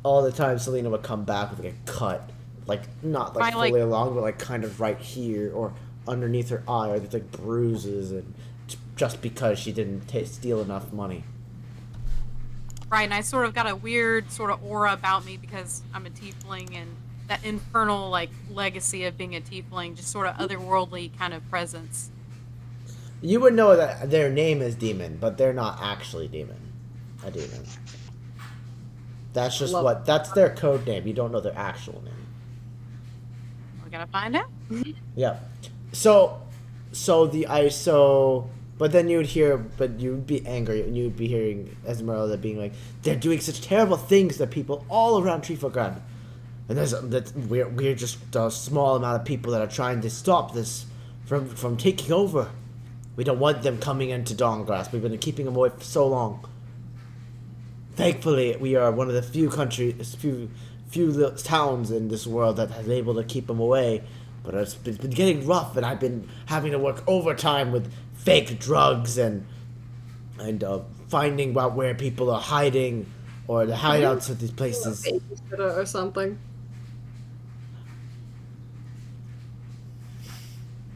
all the time Selena would come back with like a cut, like not like fully along, but like kind of right here or underneath her eye, or there's like bruises, and just because she didn't steal enough money. Right, and I sort of got a weird sort of aura about me because I'm a tiefling, and that infernal like legacy of being a tiefling, just sort of otherworldly kind of presence. You would know that their name Demon, but they're not actually a demon. That's just that's their code name. You don't know their actual name. We're gonna find out. Yeah. But then you'd be angry, and you'd be hearing Esmeralda being like, they're doing such terrible things to people all around Trifograd. And we're just a small amount of people that are trying to stop this from taking over. We don't want them coming into Dawngrass. We've been keeping them away for so long. Thankfully, we are one of the few towns in this world that has been able to keep them away. But it's been getting rough, and I've been having to work overtime with fake drugs and finding out where people are hiding or the hideouts of these places. Or something.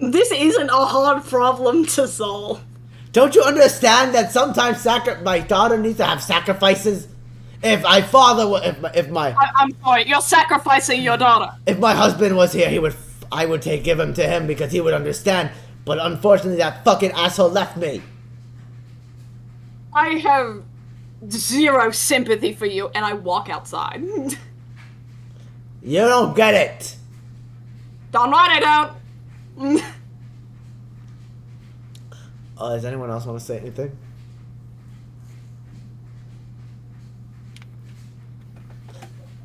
This isn't a hard problem to solve. Don't you understand that sometimes my daughter needs to have sacrifices? I'm sorry, you're sacrificing your daughter. If my husband was here, I would give him to him because he would understand. But unfortunately, that fucking asshole left me. I have zero sympathy for you, and I walk outside. You don't get it. Darn right I don't. Does anyone else want to say anything?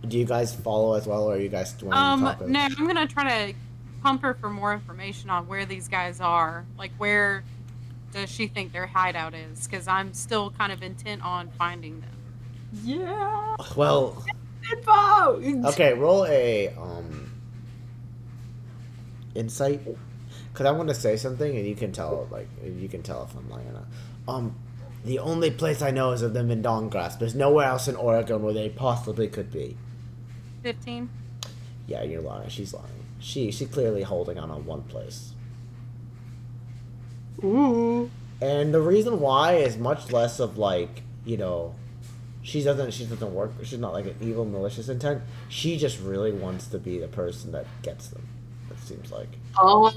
Do you guys follow as well, or are you guys doing topics? No, I'm gonna try to pump her for more information on where these guys are. Like, where does she think their hideout is? Because I'm still kind of intent on finding them. Yeah. Well. Info. Okay, roll a insight, because I want to say something, and you can tell if I'm lying or not. The only place I know is of them in Dawngrass. There's nowhere else in Oregon where they possibly could be. 15. Yeah, you're lying. She's lying. She's clearly holding on one place. Ooh. And the reason why is much less of she doesn't work. She's not like an evil, malicious intent. She just really wants to be the person that gets them. It seems like. Oh.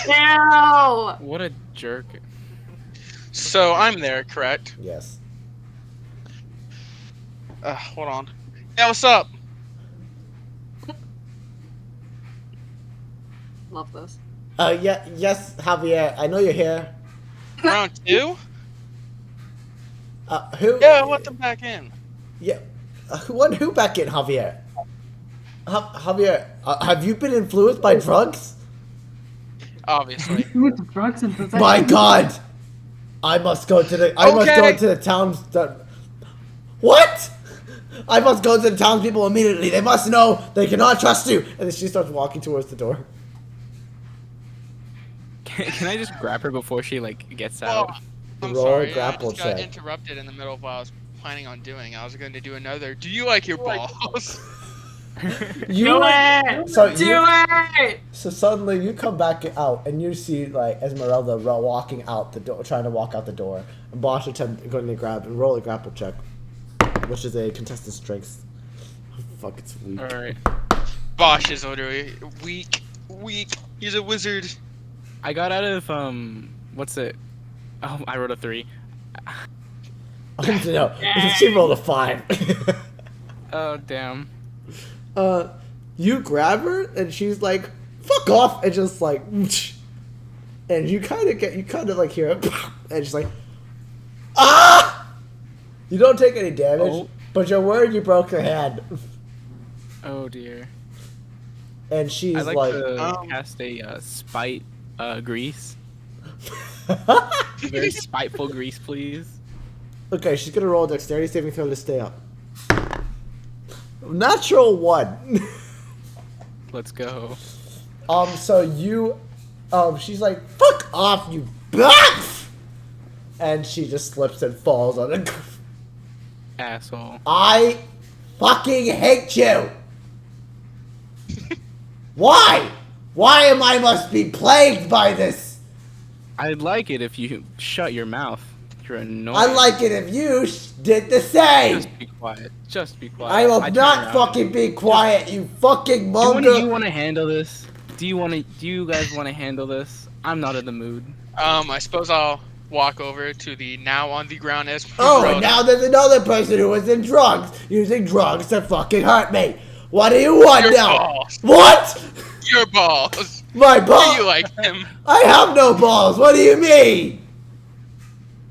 No. What a jerk. So I'm there, correct? Yes. Hold on. Yeah, what's up? Love this. Yes, Javier. I know you're here. Round 2? Who? Yeah, I want them back in. Yeah. Who back in, Javier? Javier, have you been influenced by drugs? Obviously. With drugs and possession. My God! I must go to the towns. What? I must go to the townspeople immediately. They must know they cannot trust you. And then she starts walking towards the door. Can I just grab her before she gets out? Oh, I'm Roll sorry. a grapple I just got check. interrupted in the middle of what I was planning on doing. I was going to do another. Do you like your balls? Do it! Do it! So suddenly you come back out and you see Esmeralda walking out the door, trying to walk out the door. And Bosch going to grab and roll a grapple check, which is a contested strength. Oh, fuck, it's weak. All right. Bosch is literally weak. He's a wizard. I got out of what's it? Oh, I rolled a 3. No, she rolled a 5. Oh damn. You grab her and she's like, "Fuck off!" and just and you kind of hear it, and she's like, "Ah!" You don't take any damage, Oh. but you're worried you broke your hand. Oh dear. And she's I'd like, like, to cast a spite grease. Very spiteful grease, please. okay, she's gonna roll a dexterity saving throw to stay up. Natural 1. Let's go. So you, she's like, fuck off, you bitch! And she just slips and falls on the. Asshole. I fucking hate you! Why? Why am I must be plagued by this? I'd like it if you shut your mouth. You're annoying. I like it if you did the same! Just be quiet. Just be quiet. I will turn not around. fucking be quiet, you fucking Do one of you mongrel! want to handle this? Do you guys want to handle this? I'm not in the mood. I suppose I'll walk over to the now on the ground as Oh, and now there's another person who was in drugs, using drugs to fucking hurt me. What do you want Your now? balls. What? Your balls. My Do balls? you like him? I have no balls. What do you mean?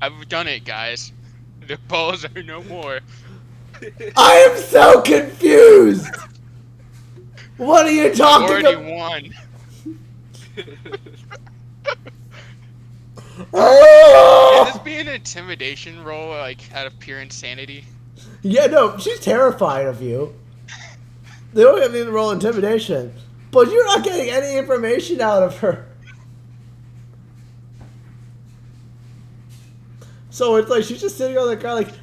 I've done it, guys. The balls are no more. I am so confused. What are you talking Already about? won. Can Oh! this be an intimidation roll, like out of pure insanity? Yeah, no, she's terrified of you. They don't have even roll intimidation, but you're not getting any information out of her. So it's like she's just sitting on the ground, like,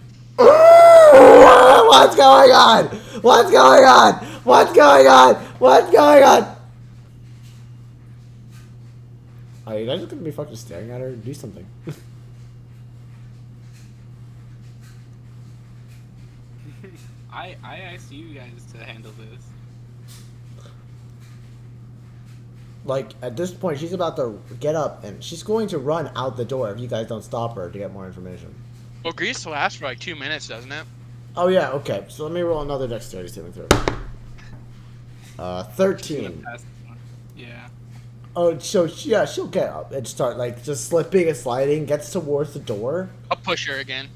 what's going on? What's going on? What's going on? What's going on? Are you guys just gonna be fucking staring at her? Do something. I asked you guys to handle this. Like, at this point, she's about to get up, and she's going to run out the door if you guys don't stop her to get more information. Well, grease lasts for like 2 minutes, doesn't it? Oh, yeah, okay. So let me roll another dexterity saving throw. 13. Yeah. Oh, so, yeah, she'll get up and start, like, just slipping and sliding, gets towards the door. I'll push her again.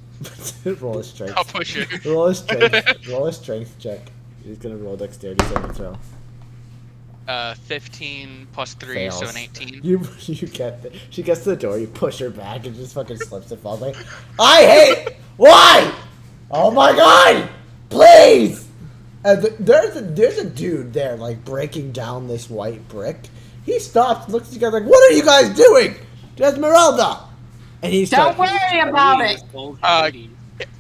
Roll a strength. I'll push her. Roll a strength. Roll a strength check. He's gonna roll dexterity saving throw. 15 plus 3, so an 18. You get it. She gets to the door, you push her back, and just fucking slips and falls. Like, I hate. Why? Oh my god! Please. And there's a dude there, like breaking down this white brick. He stops, looks at you guys like, "What are you guys doing, Esmeralda?" And he Don't starts. worry about it.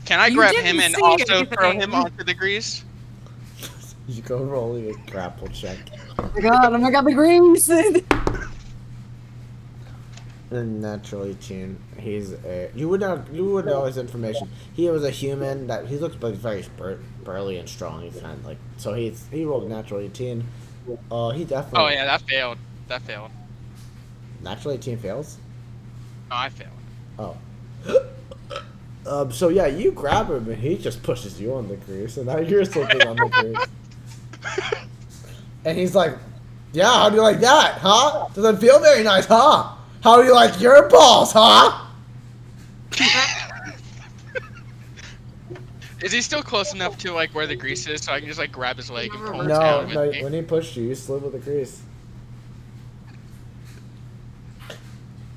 Can I You grab didn't him and see also anything. throw him onto the grease? You go rolling a grapple check. Oh my god, the greens. And naturally, Tune. He's a. You would know his information. He was a human that he looks like very burly and strong. He's kind of like so. He rolled naturally 18. He definitely. Oh yeah, that failed. That failed. Naturally 18 fails. No, I failed. Oh. So yeah, you grab him and he just pushes you on the grease, and now you're slipping on the grease. And he's like, "Yeah, how do you like that, huh? Doesn't feel very nice, huh? How do you like your balls, huh?" Is he still close enough to like where the grease is, so I can just like grab his leg and pull him No, down with no. me? When he pushed you, you slid with the grease.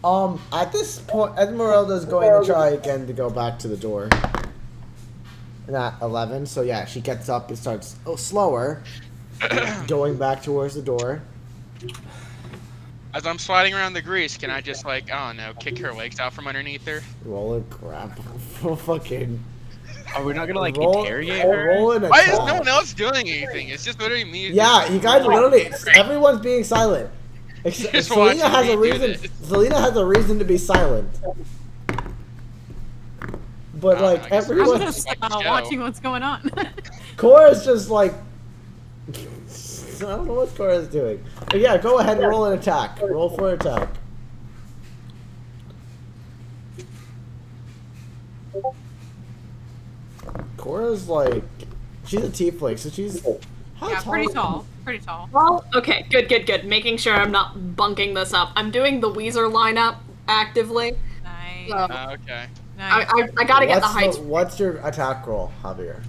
At this point, Esmeralda's going to try again to go back to the door. Not 11, so yeah, she gets up and starts slower, going back towards the door. As I'm sliding around the grease, can I just like, I don't know, kick her legs out from underneath her? Roll a grapple. Fucking. Are we not gonna like roll, interrogate her? Roll an Why is attack. no one else doing anything? It's just literally me. Yeah, you guys literally. Everyone's being silent. Just Selena watching has me a do reason. this. Selena has a reason to be silent. But like I guess I'm everyone, just Watch the show. watching what's going on. Cora's just like. I don't know what Cora's doing. But yeah, go ahead and roll an attack. Roll for attack. Cora's like. She's a tiefling, so she's. How Yeah, tall pretty is- tall. Pretty tall. Well, okay, good. Making sure I'm not bunking this up. I'm doing the Weezer lineup actively. Nice. Um, Okay. Nice. I gotta get the heights. What's your attack roll, Javier?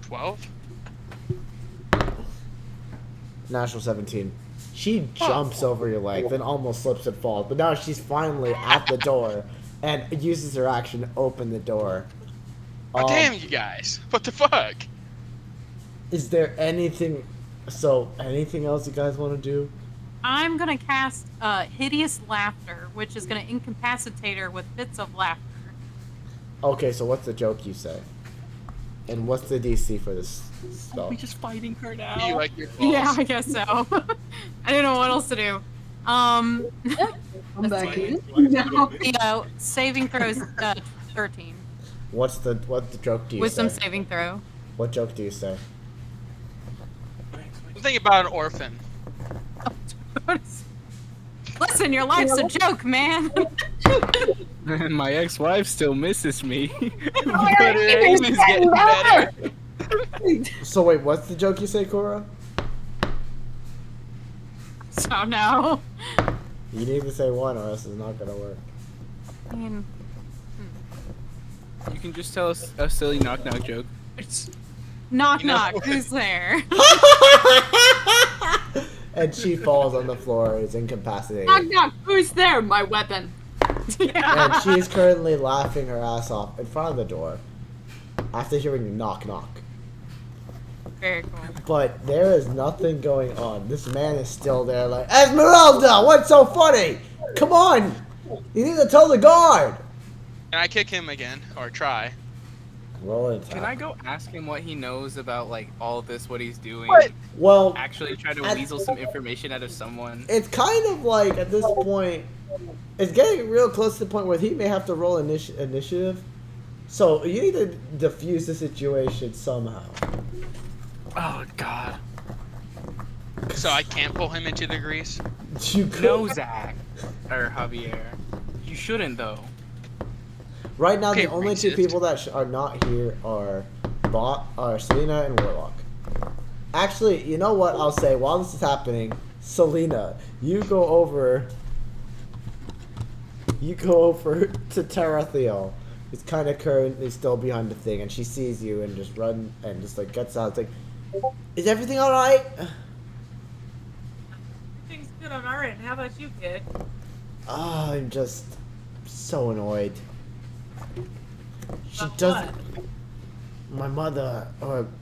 12. Natural 17. She jumps over your leg, then almost slips and falls. But now she's finally at the door and uses her action to open the door. Oh, damn you guys. What the fuck? Is there anything else you guys want to do? I'm gonna cast Hideous Laughter, which is gonna incapacitate her with fits of laughter. Okay, so what's the joke you say? And what's the DC for this spell? We just fighting her now. You like your balls. Yeah, I guess so. I didn't know what else to do. I'm back in. The saving throws 13. What joke do you Wisdom say? saving throw. What joke do you say? I'm thinking about an orphan. Listen, your life's a joke, man. My ex-wife still misses me. But her her aim is getting better. So wait, what's the joke you say, Cora? So no. You need to say one or else it's not gonna work. I mean, You can just tell us a silly knock-knock joke. knock You know- knock. Who's there? And she falls on the floor, is incapacitated. Knock knock. Who's there? My weapon. And she is currently laughing her ass off in front of the door after hearing knock knock. Very cool. But there is nothing going on. This man is still there like, Esmeralda, what's so funny? Come on! You need to tell the guard! Can I kick him again? Or try? Roll an attack. Can I go ask him what he knows about like all this, what he's doing? What? Well, Actually try to At- weasel some information out of someone. it's kind of like, at this point, it's getting real close to the point where he may have to roll initiative. So you need to diffuse the situation somehow. Oh God. So I can't pull him into the grease? You could. No, Zach. Or Javier. You shouldn't though. Right now, Okay, the only two racist. people that are not here are Selena and Warlock. Actually, you know what? I'll say while this is happening, Selena, you go over to Tarathiel, who's kind of currently still behind the thing, and she sees you and just run and just like gets out. It's like, is everything all right? Things good on our end. How about you, kid? Oh, I'm just so annoyed. She About doesn't. what?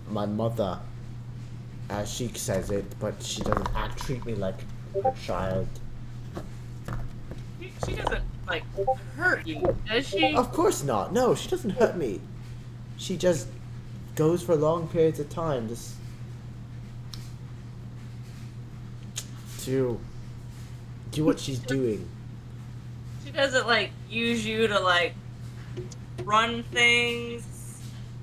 My mother, as she says it, but she doesn't treat me like her child. She doesn't like hurt you, does she? Of course not. No, she doesn't hurt me. She just goes for long periods of time, just to do what she's doing. She doesn't like use you to like run things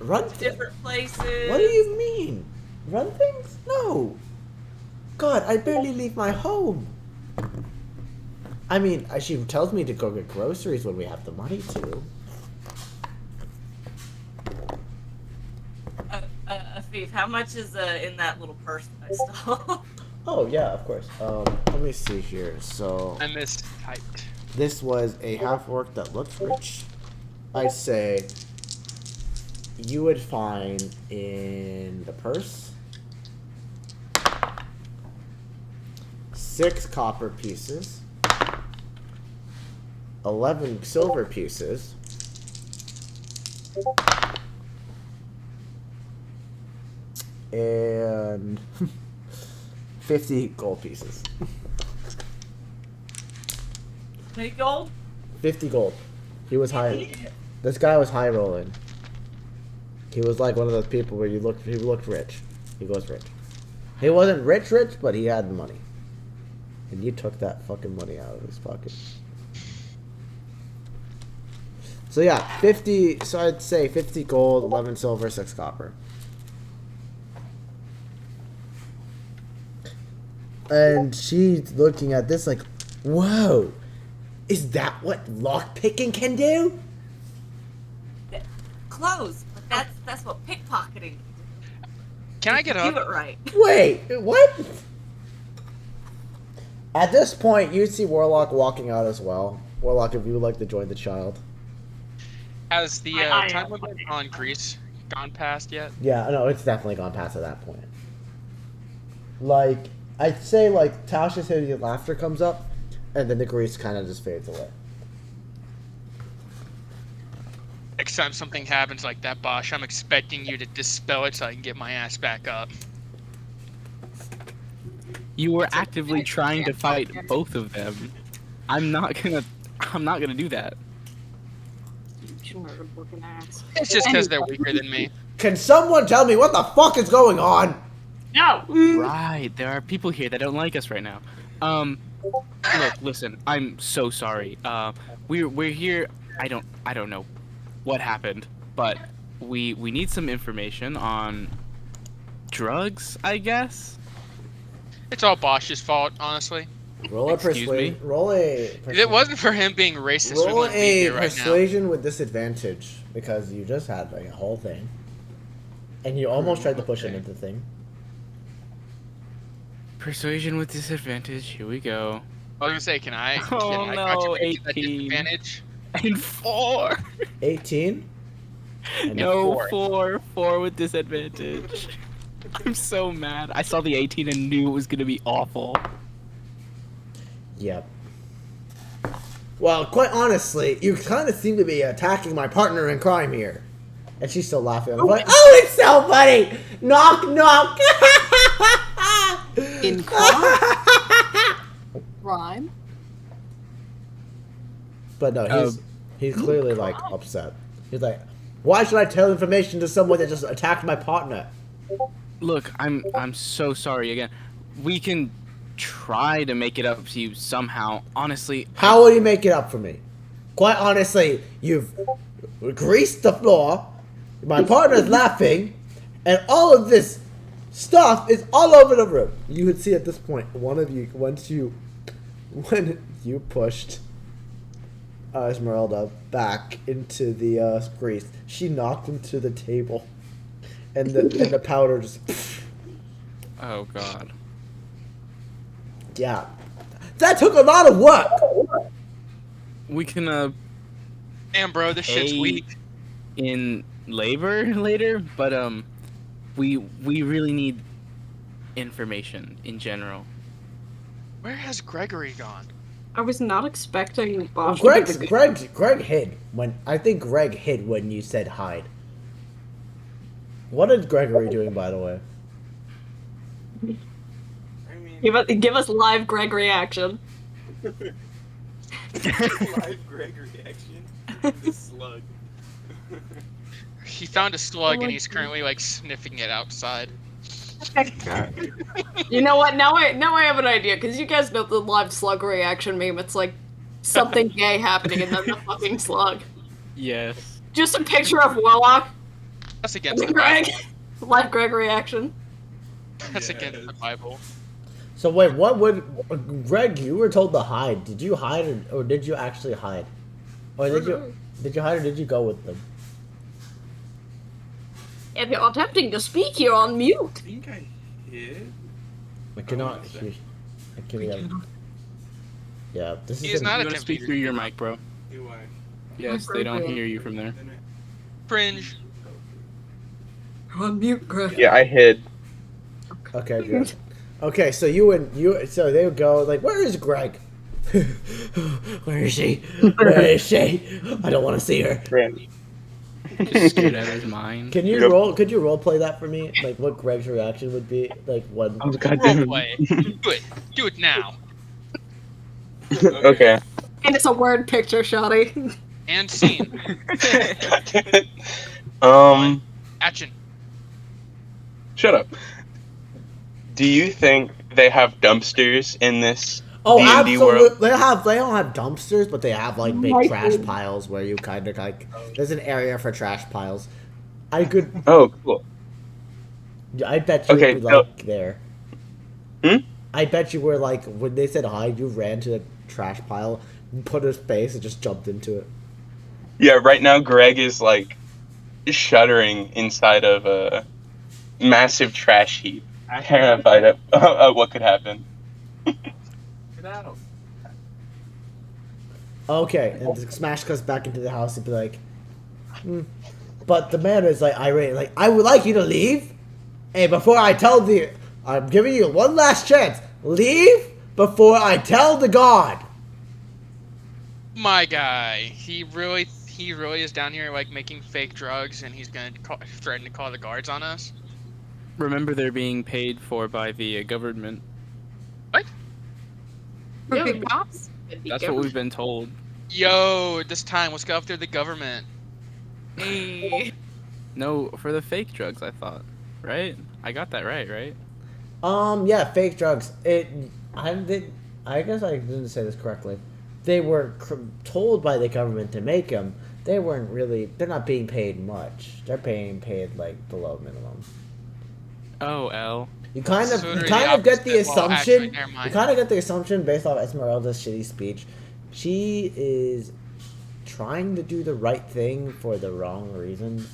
Run to different places. What do you mean? Run things? No. God, I barely leave my home. I mean, she tells me to go get groceries when we have the money to. Afif, how much is in that little purse that I stole? Oh yeah, of course. Let me see here. So I mistyped. this was a half orc that looked rich. I'd say you would find in the purse 6 copper pieces, 11 silver pieces, and 50 gold pieces. Any gold? 50 gold. He was high. This guy was high rolling. He was like one of those people where he looked rich. He goes rich. He wasn't rich, but he had the money. And you took that fucking money out of his pocket. So yeah, 50, so I'd say 50 gold, 11 silver, 6 copper. And she's looking at this like, whoa, is that what lockpicking can do? Clothes, but that's what pickpocketing. Can I get Do up? it right. Wait, what? At this point, you see Warlock walking out as well, Warlock, if you would like to join the child. Has the I time am. limit on Greece gone past yet? Yeah, no, it's definitely gone past at that point. Like, I'd say, like, Tasha's hideous laughter comes up, and then the grease kind of just fades away. Next time something happens like that, Bosch, I'm expecting you to dispel it so I can get my ass back up. You were actively trying to fight both of them. I'm not gonna do that. It's just because they're weaker than me. Can someone tell me what the fuck is going on? No. Right, there are people here that don't like us right now. Look, listen, I'm so sorry. We're here. I don't know what happened, but we need some information on drugs, I guess. It's all Bosch's fault, honestly. Roll a Excuse me? persuasion. Roll a. If it wasn't for him being racist, we Roll wouldn't be a here right now. persuasion with disadvantage because you just had like a whole thing, and you almost tried to push him Okay. into the thing. Persuasion with disadvantage. Here we go. I was gonna say, can I Oh, no, contribute to that 18. disadvantage? And 4. 18. And No, four. 4 with disadvantage. I'm so mad. I saw the 18 and knew it was gonna be awful. Yep. Well, quite honestly, you kind of seem to be attacking my partner in crime here. And she's still laughing. I'm like, oh, it's so funny! Knock, knock! In crime? Rhyme? But no, he's clearly like upset. He's like, why should I tell information to someone that just attacked my partner? Look, I'm so sorry again. We can try to make it up to you somehow. Honestly, How will you make it up for me? Quite honestly, you've greased the floor, my partner's laughing, and all of this stuff is all over the room. You would see at this point, one of you, when you pushed Esmeralda back into the grease, she knocked into the table, and the powder just, oh god. yeah. That took a lot of work! We can Damn, bro, this shit's Hey. weak. in labor later, but we really need information in general. Where has Gregory gone? I was not expecting Bosch to Greg be the hid when I think Greg hid when you said hide. What is Gregory doing, by the way? I mean, Give us live Greg reaction. live Greg reaction. The slug. He found a slug Oh my and he's currently like sniffing it outside. You know what? Now I have an idea because you guys know the live slug reaction meme. It's like something gay happening and then the fucking slug. Yes. Just a picture of Warlock That's against and the Greg. Bible. Live Greg reaction. That's Yes. against the Bible. So wait, what would Greg? You were told to hide. Did you hide, or did you actually hide? Or did you hide, or did you go with them? If you're attempting to speak, you're on mute. I think I hid. I cannot. Oh, hear. I can't. Yeah, this He is. is not You a gotta speak computer. through your mic, bro. Do I? Yes, they don't hear you from there. Then Cringe. You're on mute, Greg. Yeah, I hid. Okay, good. Okay, so so they would go like, "Where is Greg? Where is she? Where is she? I don't want to see her." Ran. Just scared out of his mind. Can you Yep. roll? Could you role play that for me? Like, what Greg's reaction would be? Like, when? Oh god damn Roleplay. it. Do it. Do it now. Okay. And it's a word picture, Shotty. And scene. God damn it. Action. Shut up. Do you think they have dumpsters in this Oh, D&D absolutely. world? They don't have dumpsters, but they have like big My trash God. piles where you kind of like. There's an area for trash piles. I could. Oh, cool. I bet you Okay, would be so- like there. Hmm? I bet you were like when they said hi, you ran to the trash pile, put a space, and just jumped into it. Yeah, right now Greg is like shuddering inside of a massive trash heap, terrified of what could happen. Get out. Okay, and the Smash goes back into the house and be like, but the man is like irate, like, I would like you to leave, and before I tell the, I'm giving you one last chance, leave before I tell the god. My guy, he really is down here like making fake drugs, and he's gonna threaten to call the guards on us. Remember, they're being paid for by the government. What? For Yeah, big cops? That's what we've been told. Yo, this time let's go after the government. Hey. No, for the fake drugs, I thought. Right? I got that right? Yeah, fake drugs. I guess I didn't say this correctly. They were told by the government to make them. They weren't really. They're not being paid much. They're being paid like below minimum. Oh, L. You kind of, Literally get the opposite. Well, actually, assumption. never mind. You kind of get the assumption based off Esmeralda's shitty speech. She is trying to do the right thing for the wrong reasons.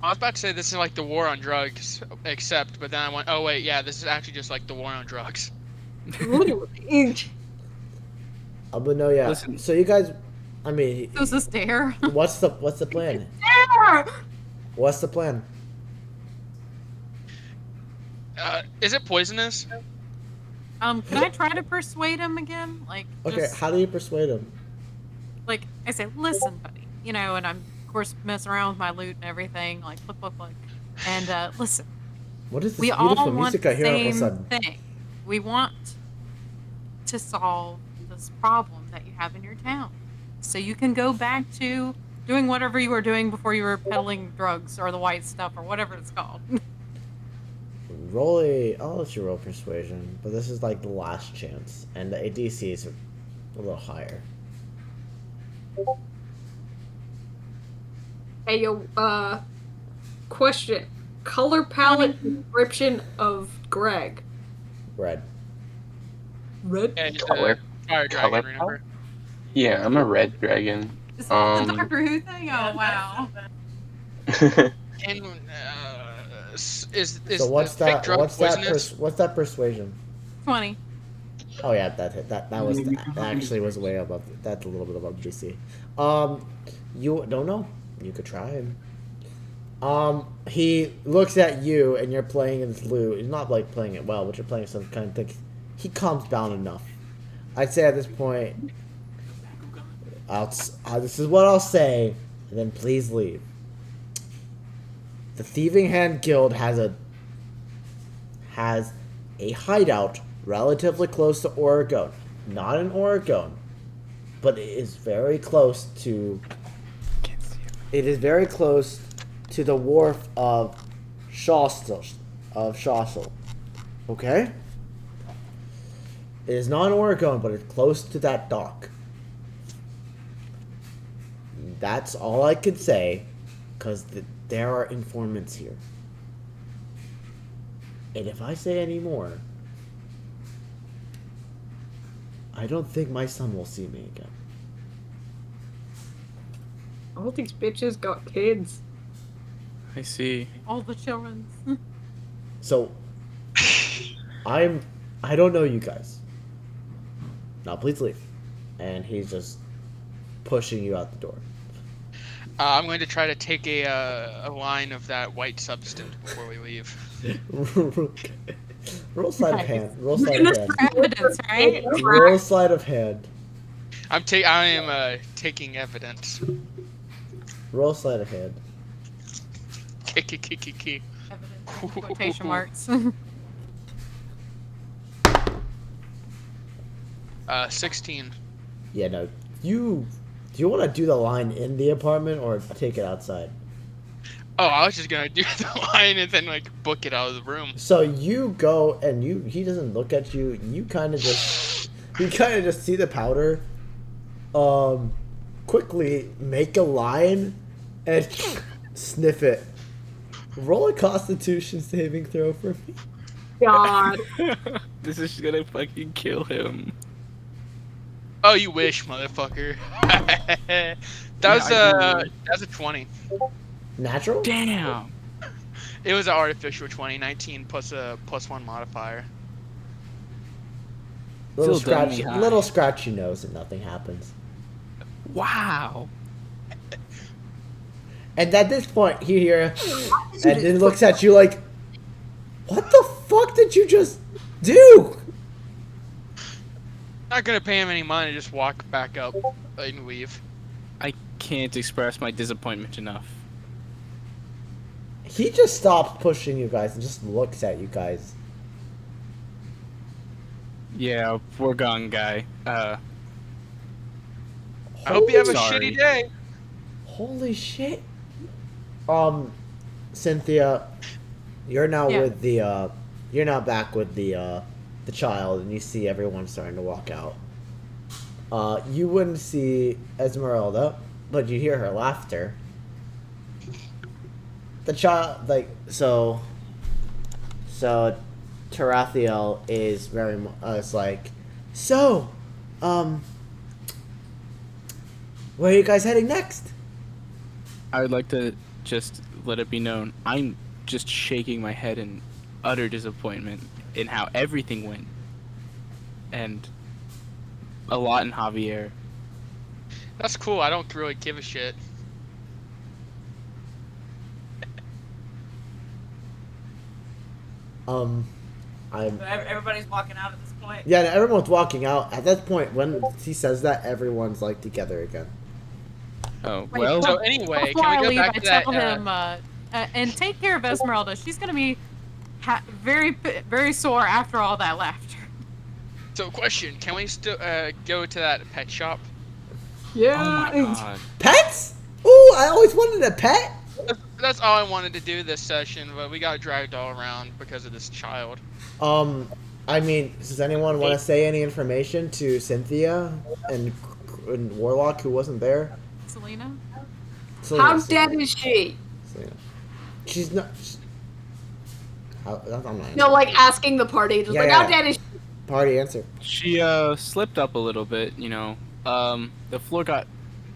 I was about to say this is like the war on drugs, except, but then I went, oh wait, yeah, this is actually just like the war on drugs. But no, yeah. Listen. So you guys, I mean, So is this dare? what's the plan? What's the plan? Is it poisonous? Can I try to persuade him again? Like, Okay, just, how do you persuade him? like, I say, listen, buddy. You know, and I'm, of course, messing around with my loot and everything. Like, look. And, listen. What is this We all beautiful want music the I hear all of a same sudden? thing. We want to solve this problem that you have in your town. So you can go back to doing whatever you were doing before you were peddling drugs or the white stuff or whatever it's called. I'll let you roll persuasion, but this is like the last chance, and the ADC is a little higher. Hey, yo, question. Color palette description of Greg. Red. Red? Yeah, he's Color- a fire dragon, color remember? Yeah, I'm a red dragon. Is that the Doctor Who thing? Oh, wow. And is So what's the fake that? drug poisonous? What's that persuasion? 20. Oh yeah, that was that actually was way above. That's a little bit above DC. You don't know. You could try him. He looks at you, and you're playing his lute. He's not like playing it well, but you're playing some kind of thing. He calms down enough. I'd say at this point, this is what I'll say, and then please leave. The Thieving Hand Guild has a hideout relatively close to Oregon. Not in Oregon, but it is very close to. It is very close to the wharf of Shawsell. Okay? It is not in Oregon, but it's close to that dock. That's all I could say, because there are informants here. And if I say any more, I don't think my son will see me again. All these bitches got kids. I see. All the children. So, I don't know you guys. Now please leave. And he's just pushing you out the door. I'm going to try to take a line of that white substance before we leave. Roll sleight of hand. Roll sleight of hand. Evidence, right? Roll sleight of hand. I am taking evidence. Roll sleight of hand. Kiki. Evidence. Quotation marks. 16. Yeah, no. Do you want to do the line in the apartment or take it outside? Oh, I was just gonna do the line and then like book it out of the room. So you go and he doesn't look at you. You kind of just see the powder. Quickly make a line and sniff it. Roll a Constitution saving throw for me. God. This is gonna fucking kill him. Oh, you wish, motherfucker. That was a 20. Natural? Damn. It was an artificial 20, 19 plus a +1 modifier. Little Still done scratch, me high. little scratchy nose, and nothing happens. Wow. And at this point, he hear, and then looks at you like, "What the fuck did you just do?" Not gonna pay him any money. Just walk back up and leave. I can't express my disappointment enough. He just stops pushing you guys and just looks at you guys. Yeah, we're gone, guy. I hope you have a Sorry. shitty day. Holy shit. Cynthia, you're now Yeah. with the you're now back with the child, and you see everyone starting to walk out. You wouldn't see Esmeralda, but you hear her laughter. The child, like, so Tarathiel is very is like, so where are you guys heading next? I would like to just let it be known I'm just shaking my head in utter disappointment in how everything went. And a lot in Javier. That's cool. I don't really give a shit. I'm So everybody's walking out at this point. yeah, everyone's walking out. At that point, when he says that, everyone's like together again. Oh, Wait, well. So anyway, Before can I we go leave, back I to that? tell him, and take care of Esmeralda. She's gonna be very sore after all that laughter. So question: can we still go to that pet shop? Yeah. Oh my god. Pets? Ooh, I always wanted a pet. That's all I wanted to do this session, but we got dragged all around because of this child. I mean, does anyone want to say any information to Cynthia and Warlock, who wasn't there? Selena? How Selena, dead is she? Selena. She's not. I'm not. No, like asking the party, just Yeah, like, yeah. how dead is she? Party answer. She slipped up a little bit, you know. The floor got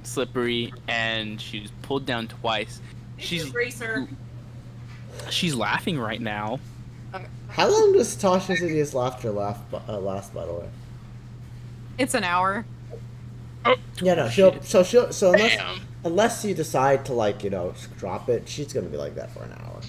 slippery and she was pulled down twice. She's a greaser. She's laughing right now. How long does Tasha's hideous laughter last, by the way? It's an hour. Yeah, no, Shit. so Damn. unless you decide to, like, you know, drop it, she's gonna be like that for an hour.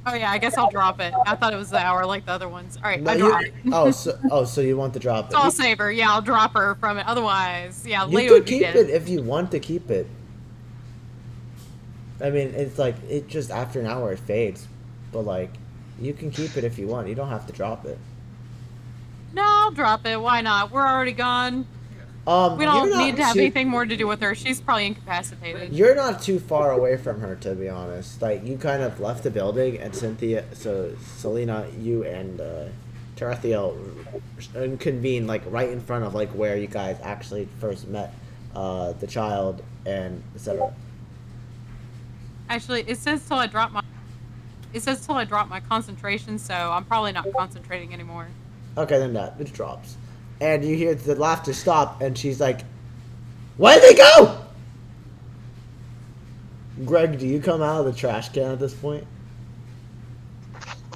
Oh yeah, I guess I'll drop it. I thought it was the hour like the other ones. All right, No, I you- drop it. so you want to drop it? So I'll You- save her. Yeah, I'll drop her from it. Otherwise, yeah, You Leo could would be keep dead. it if you want to keep it. I mean, it's like, it just, after an hour it fades. But, like, you can keep it if you want. You don't have to drop it. No, I'll drop it. Why not? We're already gone. We You're don't not need to have too- anything more to do with her. She's probably incapacitated. You're not too far away from her, to be honest. Like, you kind of left the building, and Selena, you and Tarathiel convened, like, right in front of, like, where you guys actually first met the child and etc. Actually, it says till I drop my. It says till I drop my concentration, so I'm probably not concentrating anymore. Okay, then it drops. And you hear the laughter stop, and she's like, "Where'd they go?" Greg, do you come out of the trash can at this point?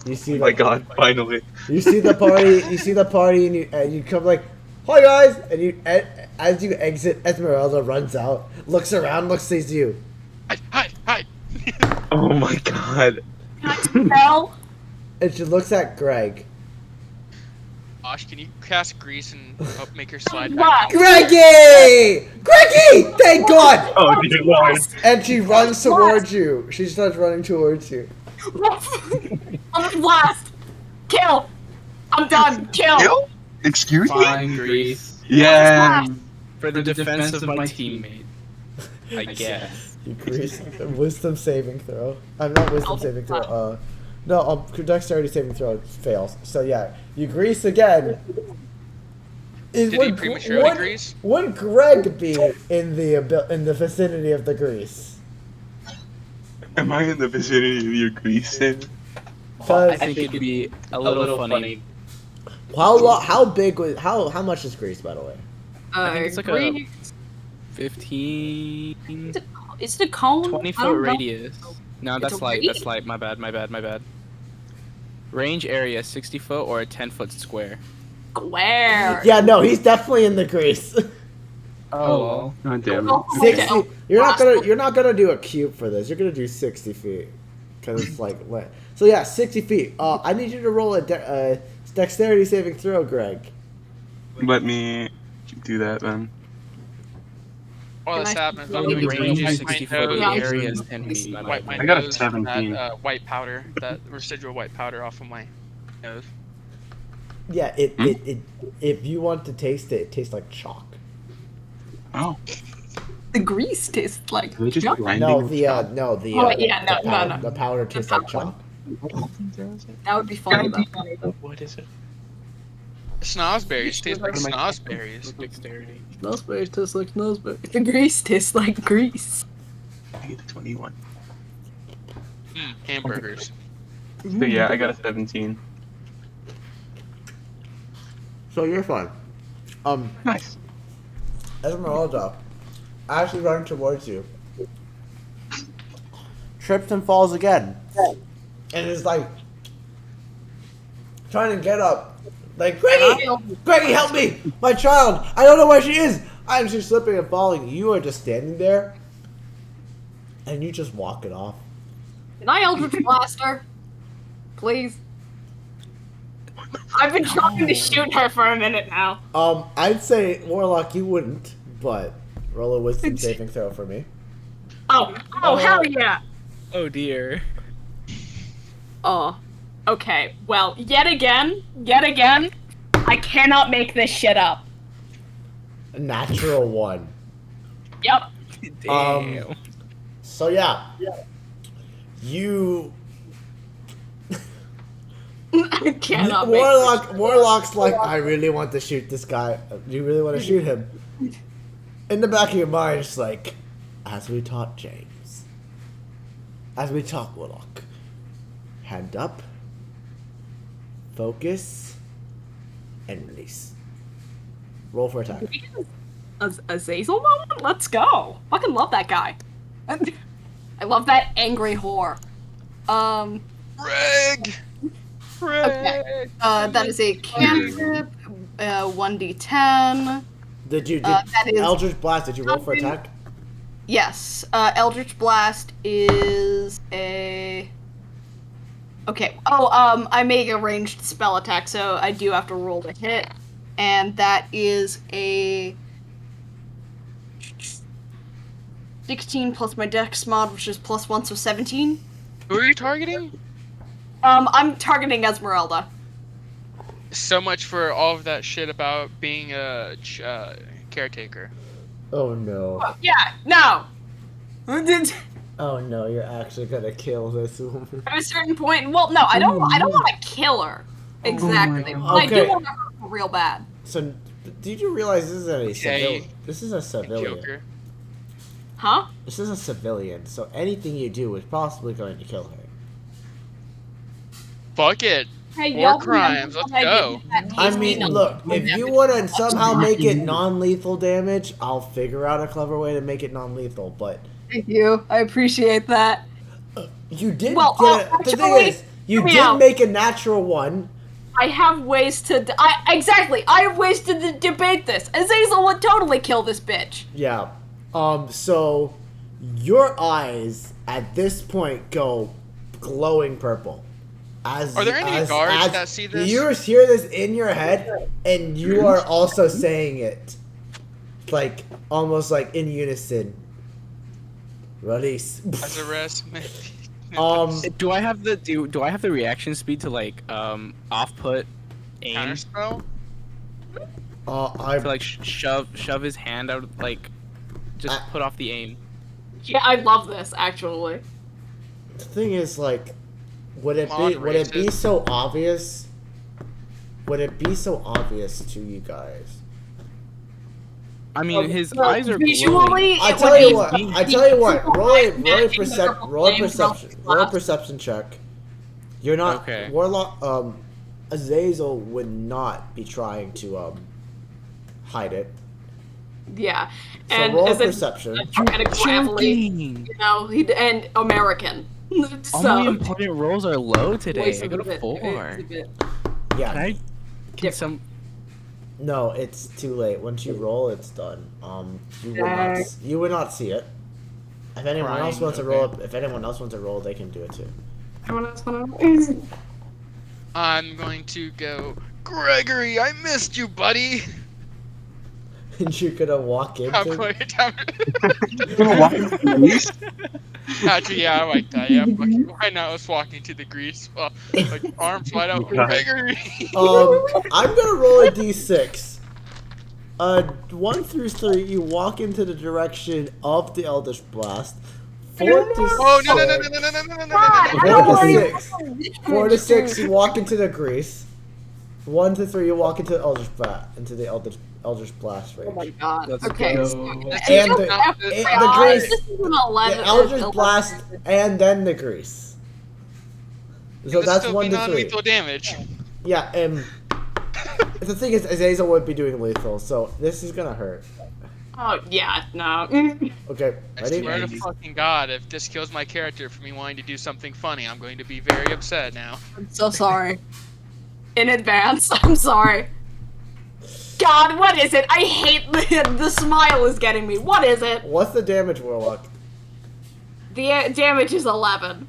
You see Oh my god, finally. You see the party. You see the party, and you come like, "Hi guys!" And as you exit, Esmeralda runs out, looks around, sees you. Hi. Oh my god. Hell? And she looks at Greg. Josh, can you cast grease and help make her slide What? back? Greggy! Thank God! Oh dear lord. And she runs towards you. She starts running towards you. I'm the last. Kill. I'm done. Kill. Kill? Excuse me? Fine, Grease. Yeah. For the defense of my teammate. I guess. You grease. Wisdom saving throw. I'm not wisdom saving throw. No, dexterity saving throw fails. So yeah, you grease again. Did he prematurely grease? Would Greg be in the vicinity of the grease? Am I in the vicinity of your grease then? I think it'd be a little funny. How big was how much is grease, by the way? I think it's like a Green- 15, Is it a cone? 20 I foot don't know. radius. No, It's that's a light. radius? That's light. My bad. Range area 60 foot or a 10-foot square. Square. Yeah, no, he's definitely in the grease. Oh well. God damn Oh, it. 60. You're not gonna do a cube for this. You're gonna do 60 feet, because it's like what? So yeah, 60 feet. I need you to roll a dexterity saving throw, Greg. Let me do that then. While this Can I- happens, Well, I'm The going to range is wipe 60 my foot. The nose. area is 10 feet. by my Wipe my I got a nose from that 17. white powder, that residual white powder off of my nose. Yeah, if you want to taste it, it tastes like chalk. Oh, The grease tastes like. they just junk. grinding No, with the chalk? Oh, yeah, no, the powder, no. the powder tastes like chalk. That would be funny though. What is it? Snozberries taste like What am I- snozberries. Dexterity. Snowsberries taste like snowsberries. The grease tastes like grease. I get the 21. Hamburgers. So yeah, I got a 17. So you're fine. Nice. Esmeralda, actually running towards you, trips and falls again, and is like trying to get up, like Greggy, help me, my child, I don't know where she is. I'm just slipping and falling. You are just standing there, and you just walk it off. Can I Eldritch Blast her? Please. I've been trying to shoot her for a minute now. I'd say Warlock, you wouldn't, but roll a wisdom saving throw for me. Oh, hell yeah. Oh dear. Oh, okay. Well, yet again, I cannot make this shit up. A natural 1. Yep. Damn. So yeah, you. I cannot make Warlock's like, I really want to shoot this guy. Do you really want to shoot him? In the back of your mind, it's like, as we taught James, as we taught Warlock, hand up, focus, and release. Roll for attack. Azazel moment? Let's go. Fucking love that guy. I love that angry whore. Greg! Okay. That is a cantrip, 1d10. Did that is Eldritch Blast? Did you roll for attack? Yes. Eldritch Blast is a. Okay. Oh, I make a ranged spell attack, so I do have to roll to hit, and that is a 16 plus my Dex mod, which is +1, so 17. Who are you targeting? I'm targeting Esmeralda. So much for all of that shit about being a caretaker. Oh no. Yeah. No. Oh no, you're actually gonna kill this woman. At a certain point, well, no, I don't want to kill her. Exactly. But I do Okay. want to hurt her real bad. So, did you realize this is a civilian? you- This is a civilian. Joker. Huh? This is a civilian, so anything you do is possibly going to kill her. Fuck it. Hey, War y'all crimes, remember let's when I go. did that I tasty mean, nut look, if you damage? want to somehow make it non-lethal damage, I'll figure out a clever way to make it non-lethal, but Thank you. I appreciate that. you did Well, get it. The thing actually, is, you hear me did out. make a natural 1. I have ways to. Exactly. I have ways to debate this. Azazel would totally kill this bitch. Yeah. So your eyes at this point go glowing purple. As Are there any guards that see this? You hear this in your head, and you are also saying it, like almost like in unison. Release. As a rest. Do I have the do I have the reaction speed to like off put aim Counterspell? I to like shove his hand out, like just put off the aim? Yeah, I love this actually. The thing is, like, would it be Racist. so obvious? Would it be so obvious to you guys? I mean, his Well, eyes are glowing. visually. I it tell would you be- what. be- I tell you what. Roll a matching perception. purple Roll a flame perception. from Roll a glass. perception check. You're not Okay. Warlock. Azazel would not be trying to hide it. Yeah. So And roll a as a perception. kind of gravelly, Joking. you know, and American. All So, my important rolls are low today. voice I is got a a bit- 4. it's a bit- Yeah. Can some? No, it's too late. Once you roll, it's done. You would not see it. If anyone else Crying, wants to okay. roll up, if anyone else wants to roll, they can do it too. Everyone else wanna- I'm going to go, Gregory, I missed you, buddy. And you're gonna walk I'm into. going to You're gonna walk into the grease? Actually, yeah, I like that. Yeah, fuck it. Why not? Let's walk into the grease. Like arms wide out, God. Gregory. I'm gonna roll a d6. 1 through 3, you walk into the direction of the Eldritch Blast. 4 to 6. Oh no no no no no no no no no no! God, no, no. 4 to Alright. 6. 4 to 6, you walk into the grease. 1 to 3, you walk into the Eldritch Blast range. Oh my god. Let's Okay. go. So, And the, Not and this the round. grease. This is an 11. The Eldritch Blast and then the grease. So It'll that's still 1 be to 3. non-lethal damage. Yeah, the thing is, Azazel would be doing lethal, so this is gonna hurt. Oh yeah, no. Okay, I ready? swear to fucking God, if this kills my character for me wanting to do something funny, I'm going to be very upset now. I'm so sorry. In advance, I'm sorry. God, what is it? I hate the smile is getting me. What is it? What's the damage, Warlock? The damage is 11.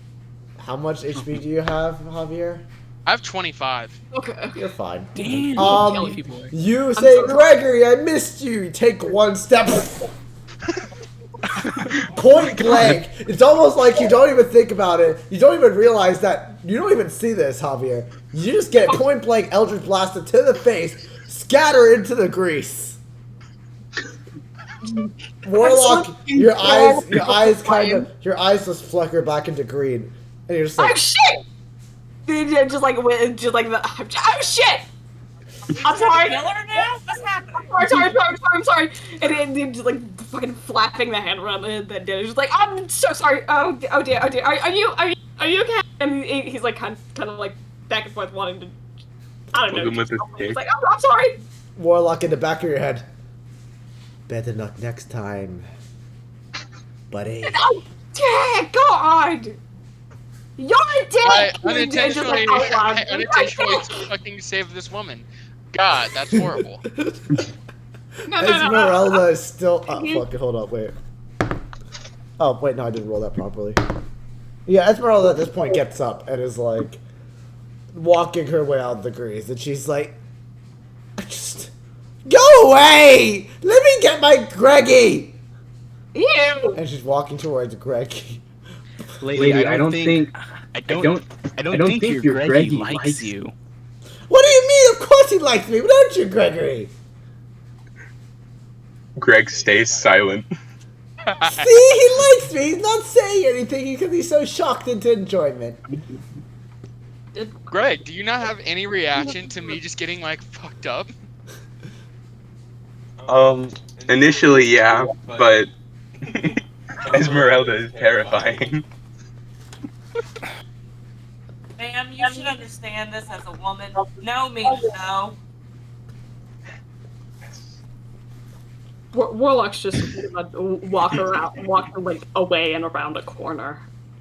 How much HP do you have, Javier? I have 25. Okay. You're fine. Damn. People. You say, so sorry. Gregory, I missed you. You take 1 step. Point blank. It's almost like you don't even think about it. You don't even realize that. You don't even see this, Javier. You just get point blank Eldritch blasted to the face, scatter into the grease. Warlock, your eyes just flicker back into green, and you're just Oh like, shit! Just like the. Oh shit! I'm sorry. Killer now? What's happening? I'm sorry. And then just like fucking flapping the hand around the dead. Just like, I'm so sorry. Oh dear. Are you okay? And he's like kind of like back and forth wanting to. I don't know. Poke him with his He's stick. like, oh, I'm sorry. Warlock in the back of your head. Better not next time, buddy. Oh, dear God. You're a dick. I And just, unintentionally, like, out loud. I unintentionally fucking saved this woman. God, that's horrible. No. Esmeralda is still. Oh, fuck it, hold up, wait. Oh, wait, no, I didn't roll that properly. Yeah, Esmeralda at this point gets up and is like walking her way out of the grease, and she's like, just go away! Let me get my Greggy! Ew. And she's walking towards Greggy. Lady, I don't think your Greggy likes you. What do you mean? Of course he likes me, don't you, Gregory? Greg stays silent. See, he likes me. He's not saying anything because he's so shocked into enjoyment. Greg, do you not have any reaction to me just getting like fucked up? Initially, yeah, but Esmeralda is terrifying. Ma'am, you should understand this as a woman. No means no. Warlock's just walk like away and around a corner.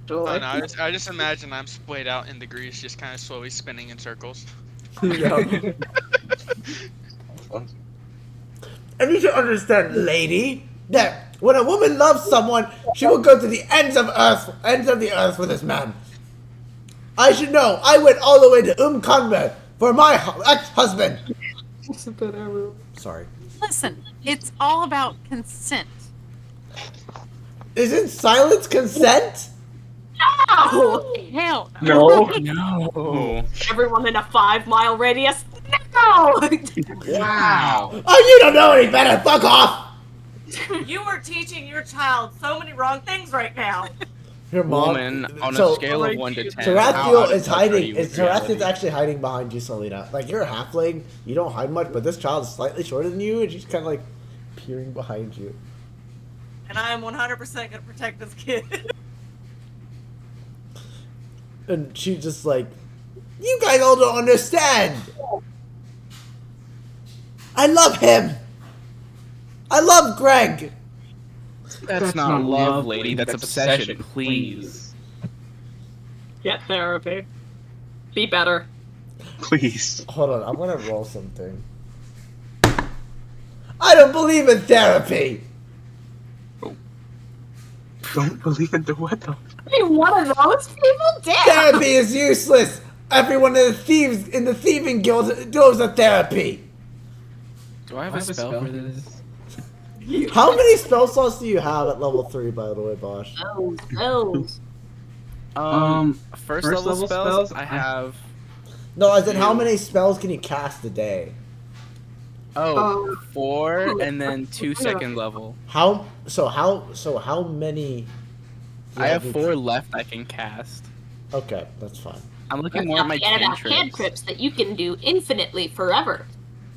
Oh, no, I just imagine I'm splayed out in the grease, just kind of slowly spinning in circles. And you should understand, lady, that when a woman loves someone, she will go to the ends of the earth for this man. I should know. I went all the way to Convent for my ex-husband. Sorry. Listen, it's all about consent. Isn't silence consent? No! Hell No. No. Everyone in a 5-mile radius. No! Wow. Oh, you don't know any better. Fuck off. You are teaching your child so many wrong things right now. Your mom. Woman, on so, a scale of 1 to 10. how Tarathiel out of is touch are hiding. you with Tarathiel's reality? actually hiding behind you, Selena. Like, you're a halfling. You don't hide much, but this child is slightly shorter than you, and she's kind of like peering behind you. And I am 100% gonna protect this kid. And she's just like, you guys all don't understand. I love him. I love Greg. That's not love, lady. That's obsession. Please. Get therapy. Be better. Please. Hold on, I'm gonna roll something. I don't believe in therapy! Don't believe in the what though? Be one of those people? Damn! Therapy is useless! Everyone in the thieving guild goes to therapy! Do I have a spell for this? How many spell slots do you have at level 3, by the way, Bosch? Spells. First level spells, I have. No, as in how many spells can you cast a day? Oh, 4 and then 2 second level. How many? I have 4 left I can cast. Okay, that's fine. I'm looking more at my cantrips. Cantrips that you can do infinitely forever.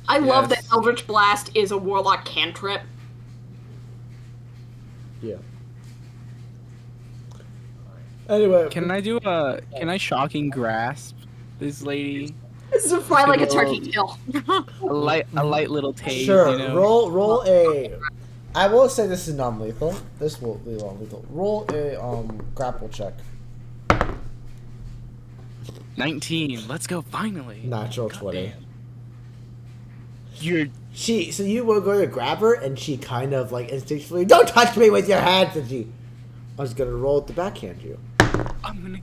I love that Yes. Eldritch Blast is a warlock cantrip. Yeah. Anyway, Can I shocking grasp this lady? This is a fly like a Little- turkey kill. A light little tase, sure. you know? Roll a. I will say this is non-lethal. This will be non-lethal. Roll a grapple check. 19. Let's go finally. Natural 20. You're So you will go to grab her, and she kind of like instinctually, don't touch me with your hands, and she, I was gonna roll to backhand you. I'm gonna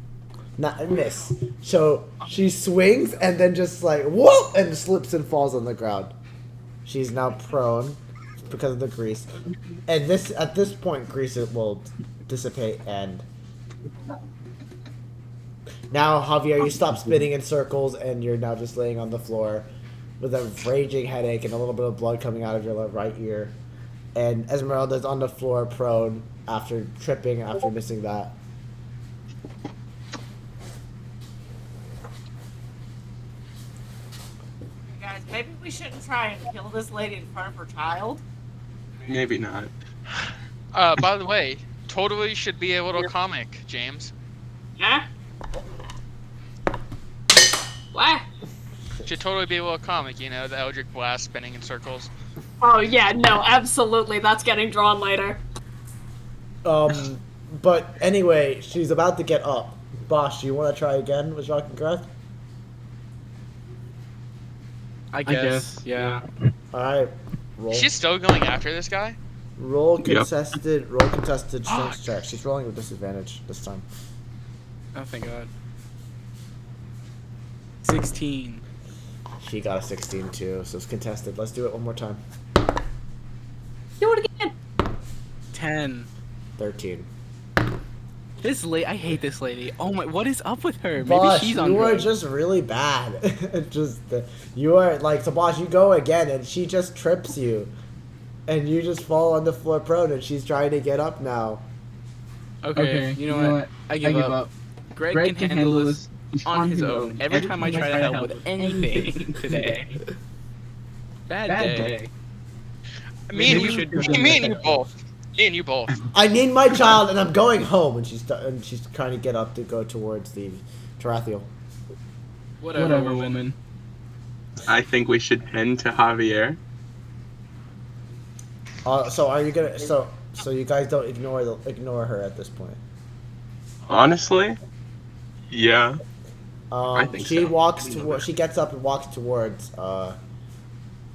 Not a miss. So she swings and then just like whoop and slips and falls on the ground. She's now prone because of the grease, and at this point grease will dissipate and. Now, Javier, you stop spinning in circles, and you're now just laying on the floor with a raging headache and a little bit of blood coming out of your right ear. And Esmeralda's on the floor prone after tripping, after missing that. Guys, maybe we shouldn't try and kill this lady in front of her child. Maybe not. By the way, totally should be a little comic, James. Huh? What? Should totally be a little comic, you know, the Eldritch Blast spinning in circles. Oh yeah, no, absolutely. That's getting drawn later. But anyway, she's about to get up. Bosch, you want to try again with Jacques and Greth? I guess. Yeah. Alright, roll. She's still going after this guy? Roll Yep. contested strength check. She's rolling with disadvantage this time. Oh, thank God. 16. She got a 16 too, so it's contested. Let's do it one more time. Do it again. 10. 13. This lady, I hate this lady. Oh my, what is up with her? Maybe Bosch, she's on you are drugs. just really bad. You are like, so Bosch, you go again and she just trips you. And you just fall on the floor prone and she's trying to get up now. Okay, you know what? I give up. Greg can handle this on his own. Every time I try to help with anything today. Bad day. Me and we you, should- me and you both. Me and you both. I need my child and I'm going home. And she's trying to get up to go towards the Tarathiel. Whatever, woman. I think we should tend to Javier. So are you gonna? So you guys don't ignore her at this point. Honestly, yeah. I think She so. walks toward. She gets up and walks towards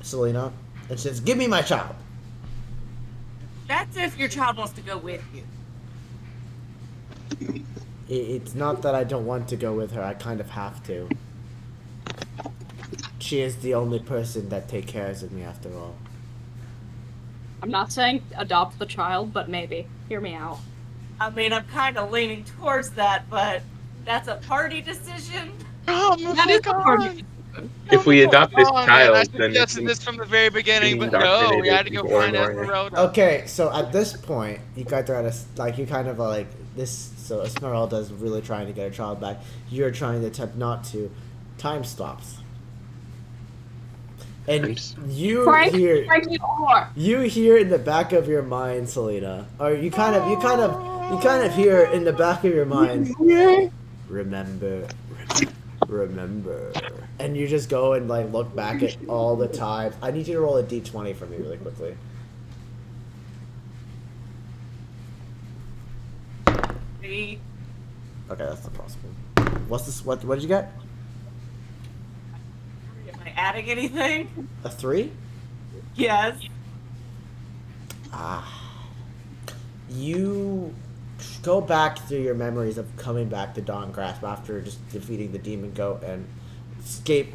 Selena, and says, "Give me my child." That's if your child wants to go with you. It's not that I don't want to go with her. I kind of have to. She is the only person that takes care of me after all. I'm not saying adopt the child, but maybe. Hear me out. I mean, I'm kind of leaning towards that, but that's a party decision. Oh That is my a god! party. If we adopt this Oh, man, child, I then suggested this from the very beginning, but being no, we had to indoctrinated go into find Ormore. Esmeralda. Okay, so at this point, you guys are at you kind of like this. So Esmeralda's really trying to get her child back. You're trying to attempt not to. Time stops. And you Frank, hear. Frank, you are. You hear in the back of your mind, Selena, or you kind of hear in the back of your mind, remember, and you just go and like look back at all the times. I need you to roll a d20 for me really quickly. Okay, that's not possible. What's this? What did you get? Am I adding anything? A 3? Yes. You go back through your memories of coming back to Dawn Grasp after just defeating the demon goat and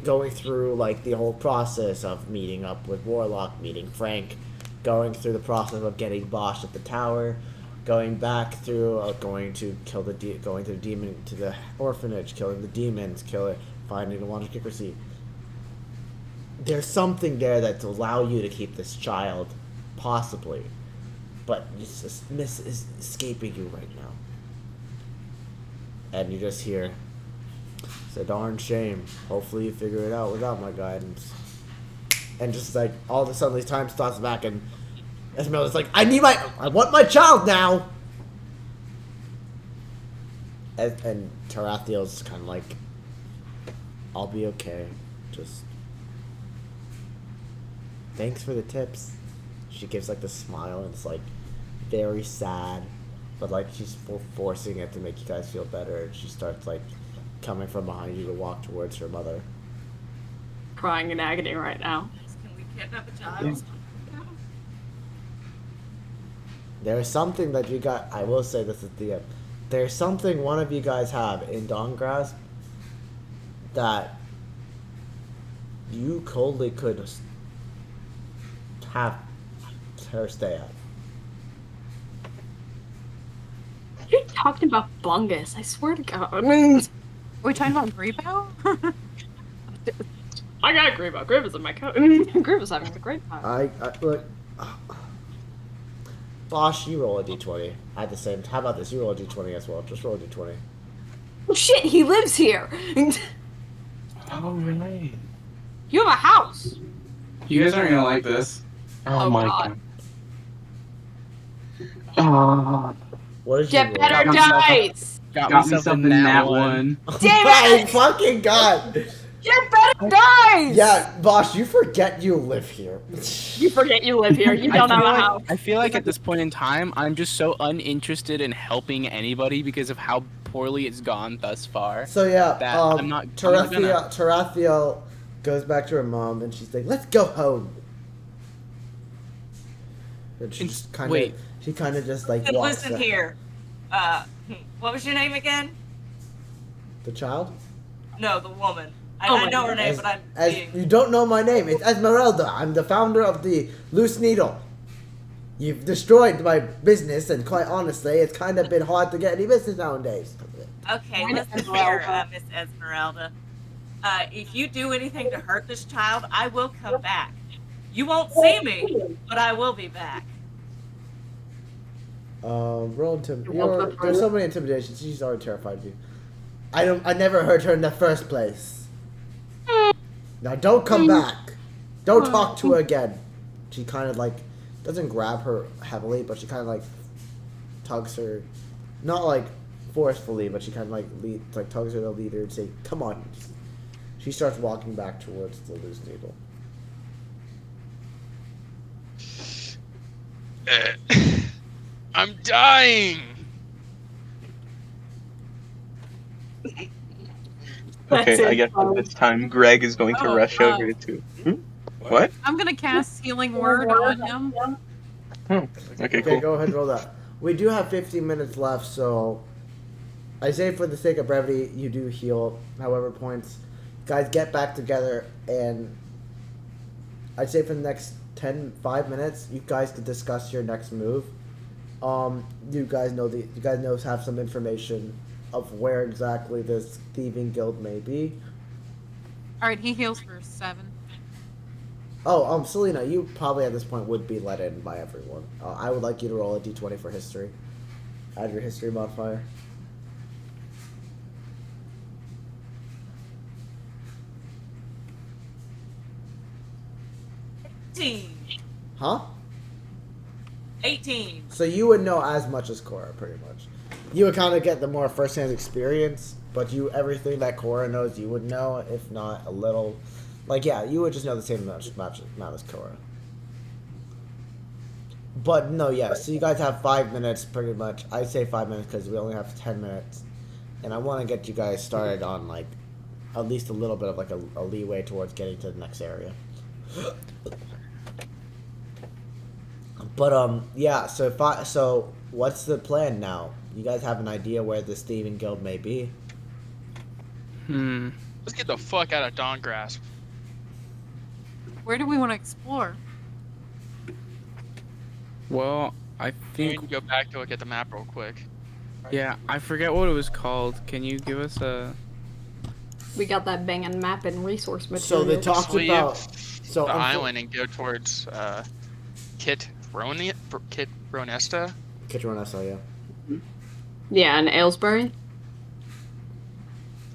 going through like the whole process of meeting up with Warlock, meeting Frank, going through the process of getting Bosch at the tower, going back through going to kill going to the demon to the orphanage, killing the demons, finding the Wonder Kicker seat. There's something there that to allow you to keep this child, possibly, but it's just is escaping you right now. And you just hear, "It's a darn shame. Hopefully you figure it out without my guidance." And just like all of a sudden, these time stops back, and Esmeralda's like, I want my child now." And Tarathiel's kind of like, "I'll be okay. Just thanks for the tips." She gives like the smile, and it's like very sad, but like she's forcing it to make you guys feel better. And she starts like coming from behind you to walk towards her mother. Crying in agony right now. Can we kidnap a child? There's something that you got. I will say this at the end. There's something one of you guys have in Dawn Grasp that you coldly could have her stay at. You're talking about Bungus, I swear to God. Are we talking about Greebo? I got Greebo. Greebo's in my coat. Greebo's having a great time. I look. Bosch, you roll a d20 at the same. How about this? You roll a d20 as well. Just roll a d20. Oh shit, he lives here! Oh, right. You have a house! You guys aren't gonna like this. Oh, my God. God. What did you Get roll? better Got myself a- dice! Got me something in that one. Damn My it! fucking God! Get better dice! Yeah, Bosch, you forget you live here. You forget you live here. You don't have a house. I feel like at this point in time, I'm just so uninterested in helping anybody because of how poorly it's gone thus far. So yeah, That I'm not gonna. Tarathiel goes back to her mom and she's like, "Let's go home." And she just kind of, wait. she kind of just like Then walks. listen out. here. What was your name again? The child. No, the woman. Oh I my know her God. name, but I'm As being... you don't know my name, it's Esmeralda. I'm the founder of the Loose Needle. You've destroyed my business, and quite honestly, it's kind of been hard to get any business nowadays. Okay, Miss listen Esmeralda. here, Miss Esmeralda. If you do anything to hurt this child, I will come back. You won't see me, but I will be back. Roll there's so many intimidations. She's already terrified of you. I never heard her in the first place. Now don't come back. Don't talk to her again. She kind of like doesn't grab her heavily, but she kind of like tugs her, not like forcefully, but she kind of like tugs her to lead her and say, "Come on." She starts walking back towards the loose needle. I'm dying. That's Okay, I it. guess at this time, Greg is going to rush over to. What? I'm gonna cast Healing Word on him. Okay, Okay, cool. go ahead and roll that. We do have 15 minutes left, so I say for the sake of brevity, you do heal however points. Guys, get back together, and I'd say for the next 5 minutes, you guys could discuss your next move. You guys have some information of where exactly this thieving guild may be. Alright, he heals for 7. Oh, Selena, you probably at this point would be let in by everyone. I would like you to roll a d20 for history. Add your history modifier. Huh? 18. So you would know as much as Cora, pretty much. You would kind of get the more first-hand experience, but everything that Cora knows, you would know, if not a little. Like, yeah, you would just know the same amount as Cora. But no, yeah. So you guys have 5 minutes, pretty much. I say 5 minutes because we only have 10 minutes. and I want to get you guys started on like at least a little bit of like a leeway towards getting to the next area. But yeah. So what's the plan now? You guys have an idea where this thieving guild may be? Let's get the fuck out of Dawn Grasp. Where do we want to explore? Well, I We need think. to go back to look at the map real quick. Yeah, I forget what it was called. Can you give us a? We got that banging map and resource So material. they talked Leave about the island and go towards Kit Ronesta. Kitchener, yeah. Yeah, and Aylesbury.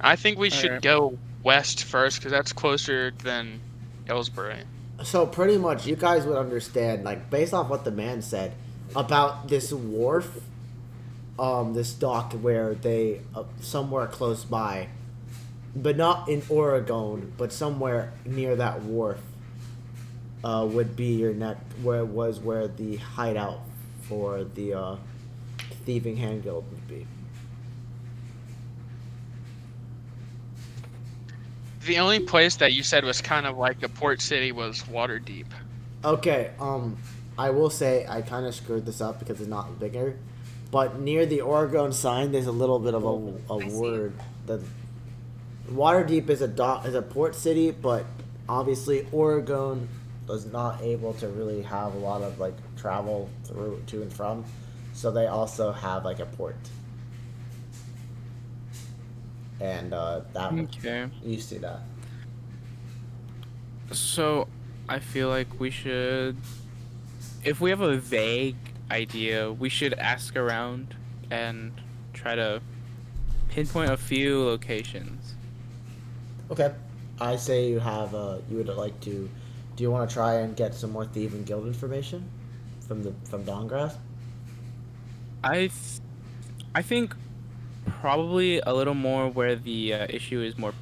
I think we should Alright. go west first because that's closer than Aylesbury. So pretty much, you guys would understand, like based off what the man said about this wharf, this dock where they somewhere close by, but not in Oregon, but somewhere near that wharf, would be your where the hideout for the thieving hand guild would be. The only place that you said was kind of like a port city was Waterdeep. Okay, I will say I kind of screwed this up because it's not bigger, but near the Oregon sign, there's a little bit of a I see word that Waterdeep is a port city, but obviously Oregon is not able to really have a lot of like travel through to and from, so they also have like a port, and that Okay. you see that. So, I feel like we should, if we have a vague idea, we should ask around and try to pinpoint a few locations. Okay, I say you have you would like to. Do you want to try and get some more thieving guild information from Dawngrass? I think probably a little more where the issue is more,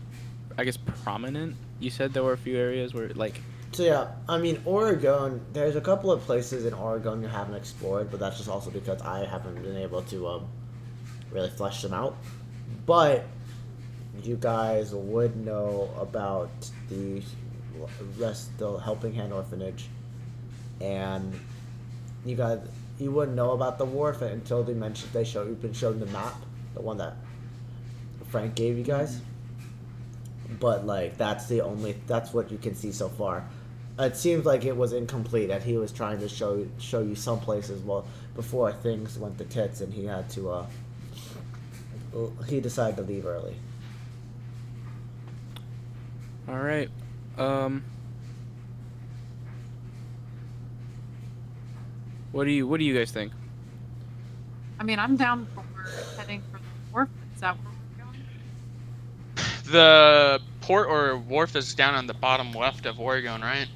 I guess, prominent. You said there were a few areas where, like, So yeah, I mean Oregon. There's a couple of places in Oregon you haven't explored, but that's just also because I haven't been able to really flesh them out. But you guys would know about the Helping Hand Orphanage, and you wouldn't know about the wharf until you've been shown the map, the one that Frank gave you guys. But like that's what you can see so far. It seems like it was incomplete, and he was trying to show you some places before things went to tits, and he had to he decided to leave early. all right, what do you guys think? I mean, I'm down for heading for the wharf. Is that where we're going? The port or wharf is down on the bottom left of Oregon, right?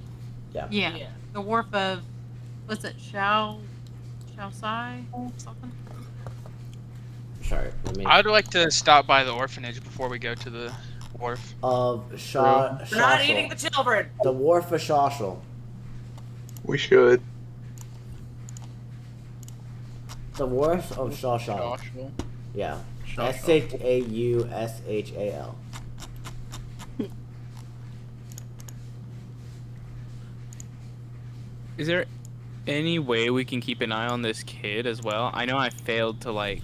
Yeah. Yeah. Yeah. The wharf of, what's it, Shao Sai? Something? Sorry, let me. I'd like to stop by the orphanage before we go to the wharf. Of We're not eating the children. The wharf of Shawshel. We should. The wharf of Shawshel. Yeah. Shaushal. Is there any way we can keep an eye on this kid as well? I know I failed to, like,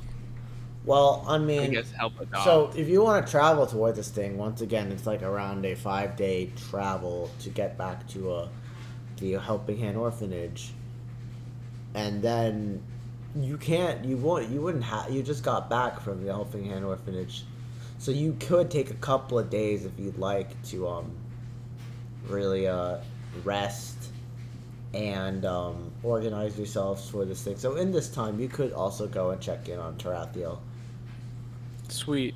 Well, I I mean, guess help adopt. so if you want to travel towards this thing, once again, it's like around a 5-day travel to get back to the Helping Hand Orphanage, and then you just got back from the Helping Hand Orphanage, so you could take a couple of days if you'd like to really rest and organize yourselves for this thing. So in this time, you could also go and check in on Tarathiel. Sweet.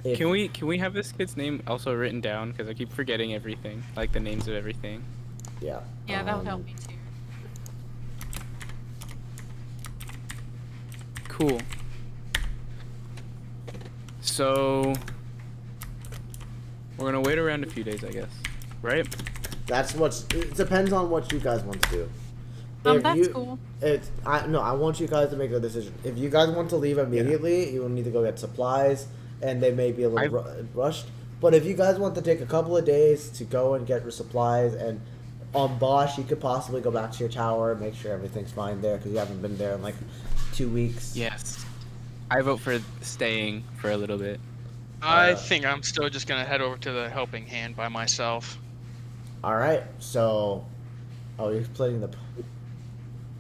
If- Can we have this kid's name also written down? Because I keep forgetting everything, like the names of everything. Yeah. Yeah, that would help me too. Cool. So we're gonna wait around a few days, I guess, right? It depends on what you guys want to do. That's cool. I want you guys to make a decision. If you guys want to leave immediately, you will need to go get supplies and they may be a little rushed. But if you guys want to take a couple of days to go and get supplies, and on Bosch, you could possibly go back to your tower, make sure everything's fine there because you haven't been there in like 2 weeks. Yes. I vote for staying for a little bit. I think I'm still just gonna head over to the Helping Hand by myself. All right. So, you're splitting the.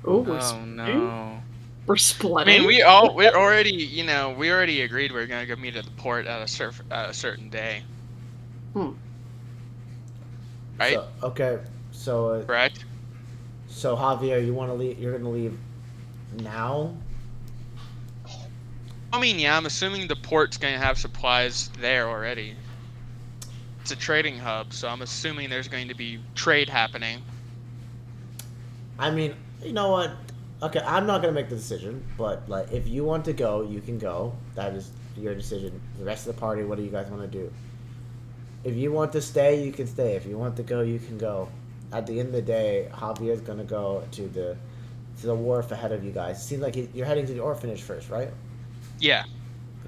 Oh, No. we're I splitting. mean, we already agreed we are gonna go meet at the port at a certain day. Right? So, okay. So. Correct. So Javier, you want to leave? You're gonna leave now. I mean, yeah, I'm assuming the port's gonna have supplies there already. It's a trading hub, so I'm assuming there's going to be trade happening. I mean, you know what? Okay, I'm not gonna make the decision, but like, if you want to go, you can go. That is your decision. The rest of the party, what do you guys want to do? If you want to stay, you can stay. If you want to go, you can go. At the end of the day, Javier's gonna go to the wharf ahead of you guys. Seems like you're heading to the orphanage first, right? Yeah.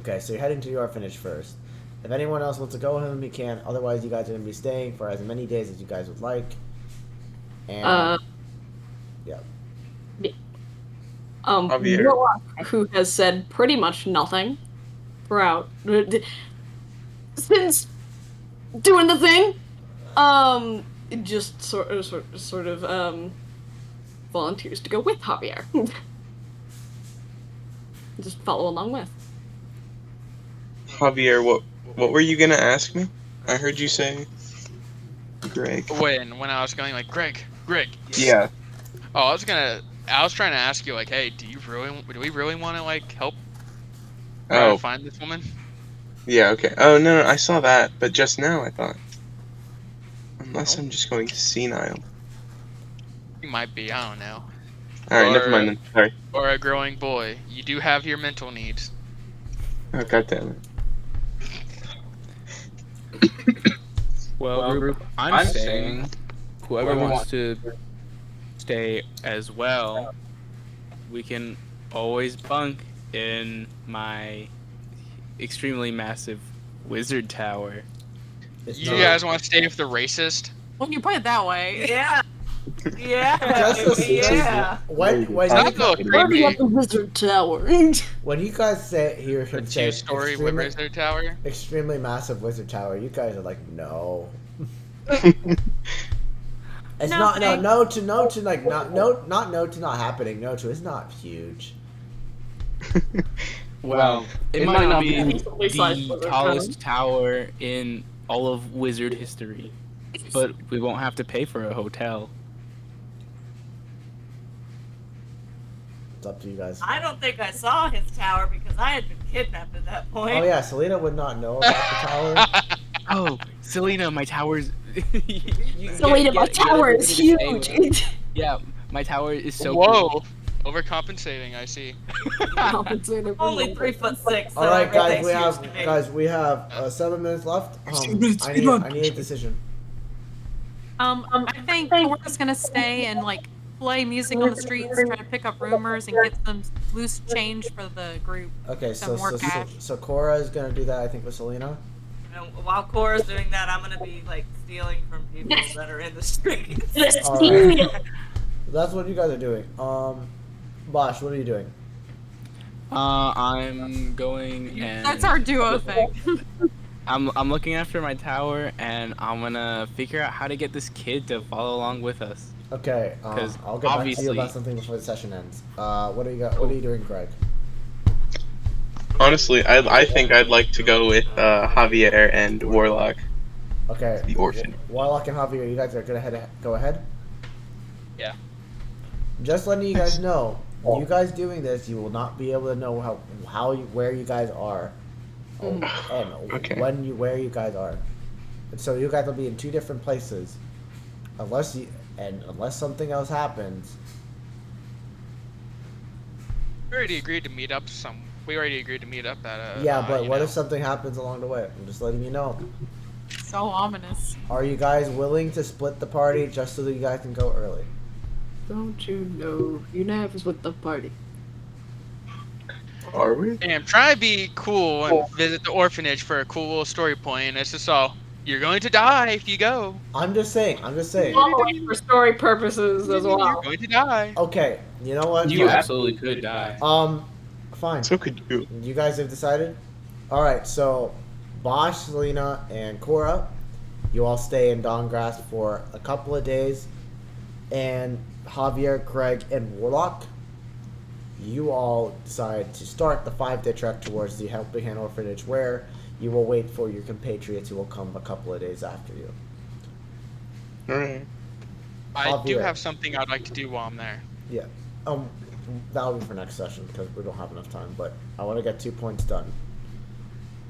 Okay, so you're heading to the orphanage first. If anyone else wants to go with him, you can. Otherwise, you guys are gonna be staying for as many days as you guys would like. And yeah. Javier. Warlock, who has said pretty much nothing throughout since doing the thing, just sort of volunteers to go with Javier. Just follow along with. Javier, what were you gonna ask me? I heard you say Greg. When I was going like Greg. Yeah. Oh, I was trying to ask you like, hey, do we really want to like help try to find this woman? Yeah, okay. Oh no, I saw that, but just now I thought. Unless I'm just going senile. You might be, I don't know. Alright, never mind then. Sorry. Or a growing boy. You do have your mental needs. Oh, goddammit. Well, group, I'm saying whoever wants to stay as well, we can always bunk in my extremely massive wizard tower. You guys want to stay with the racist? When you put it that way. Yeah. Yeah. When Not go creepy. At the wizard tower. when you guys hear A him say two-story wizard tower. extremely massive wizard tower, you guys are like, no. It's No, not thanks. no to like not not happening. No to it's not huge. Well, it might not be decently sized the wizard tallest tower in all of wizard history, but we won't have to pay for a hotel. It's up to you guys. I don't think I saw his tower because I had been kidnapped at that point. Oh yeah, Selena would not know about the tower. Oh, Selena, my tower's. Selena, my tower is huge. Yeah, my tower is so. Whoa. Overcompensating, I see. Only 3'6". So All right, guys, everything's huge to me. we have 7 minutes left. I need a decision. I think we're just gonna stay and like play music on the streets, try to pick up rumors and get some loose change for the group. Okay, Some more cash. so Cora is gonna do that. I think with Selena. And while Cora's doing that, I'm gonna be like stealing from people that are in the streets. All right. That's what you guys are doing. Bosh, what are you doing? I'm going and. That's our duo thing. I'm looking after my tower, and I'm gonna figure out how to get this kid to follow along with us. Okay, 'Cause I'll get back to obviously- you about something before the session ends. What do you got? What are you doing, Greg? Honestly, I think I'd like to go with Javier and Warlock. Okay. The orphan. Warlock and Javier, you guys are gonna go ahead. Yeah. Just letting you guys know, you guys doing this, you will not be able to know where you guys are, and Okay. where you guys are. And so you guys will be in 2 different places, unless something else happens. We already agreed to meet up at a. Yeah, but what if something happens along the way? I'm just letting you know. So ominous. Are you guys willing to split the party just so that you guys can go early? Don't you know? You never with the party. Are we? Damn, try to be cool and visit the orphanage for a cool little story point, and it's just all, you're going to die if you go. I'm just saying. Following for story purposes as You're well. going to die. Okay, you know what? You Fine. absolutely could die. Fine. So could you. You guys have decided? Alright, so Bosch, Selena, and Cora, you all stay in Dongrass for a couple of days. And Javier, Greg, and Warlock, you all decide to start the 5-day trek towards the Helping Hand Orphanage, where you will wait for your compatriots who will come a couple of days after you. Alright. I do Javier. have something I'd like to do while I'm there. Yeah. That'll be for next session because we don't have enough time, but I want to get 2 points done.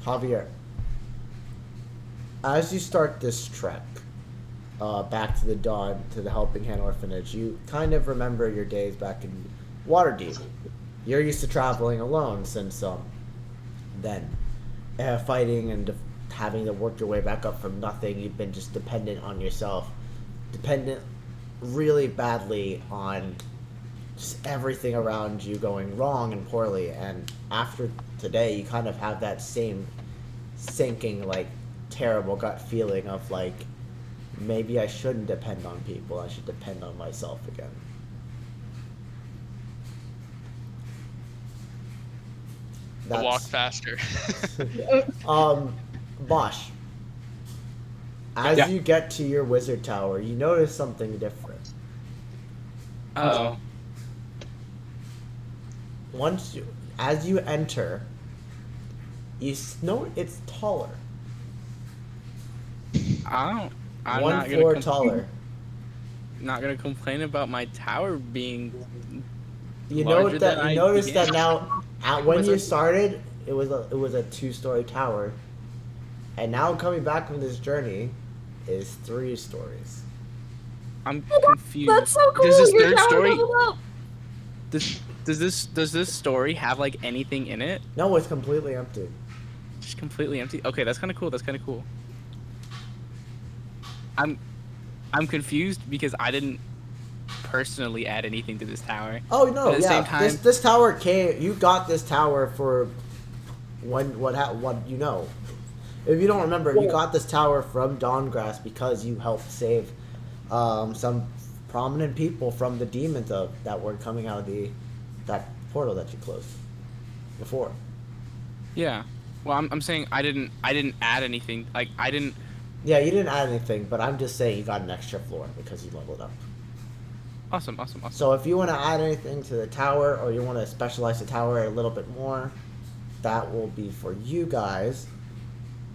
Javier, as you start this trek back to the dawn to the Helping Hand Orphanage, you kind of remember your days back in Waterdeep. You're used to traveling alone since then, fighting and having to work your way back up from nothing. You've been just dependent on yourself, dependent really badly on just everything around you going wrong and poorly. And after today, you kind of have that same sinking, like, terrible gut feeling of, like, maybe I shouldn't depend on people. I should depend on myself again. I'll walk faster. Bosch, as Yeah. you get to your wizard tower, you notice something different. Uh-oh. As you enter, you know it's taller. I'm One not floor gonna taller. not gonna complain about my tower being You larger know that than you I notice began. that now. When Was you it- started, it was a 2-story tower, and now coming back from this journey, is 3 stories. I'm confused. That's so cool. Does this Your third tower story leveled up. does this story have like anything in it? No, it's completely empty. Just completely empty. Okay, that's kind of cool. That's kind of cool. I'm confused because I didn't personally add anything to this tower. Oh no, But at the yeah. same time, This tower came. You got this tower for what you know. If you don't remember, you got this tower from Dawngrass because you helped save some prominent people from the demons that were coming out of that portal that you closed before. yeah. Well, I'm saying I didn't add anything. Like I didn't. Yeah, you didn't add anything, but I'm just saying you got an extra floor because you leveled up. Awesome. So if you want to add anything to the tower, or you want to specialize the tower a little bit more, that will be for you guys.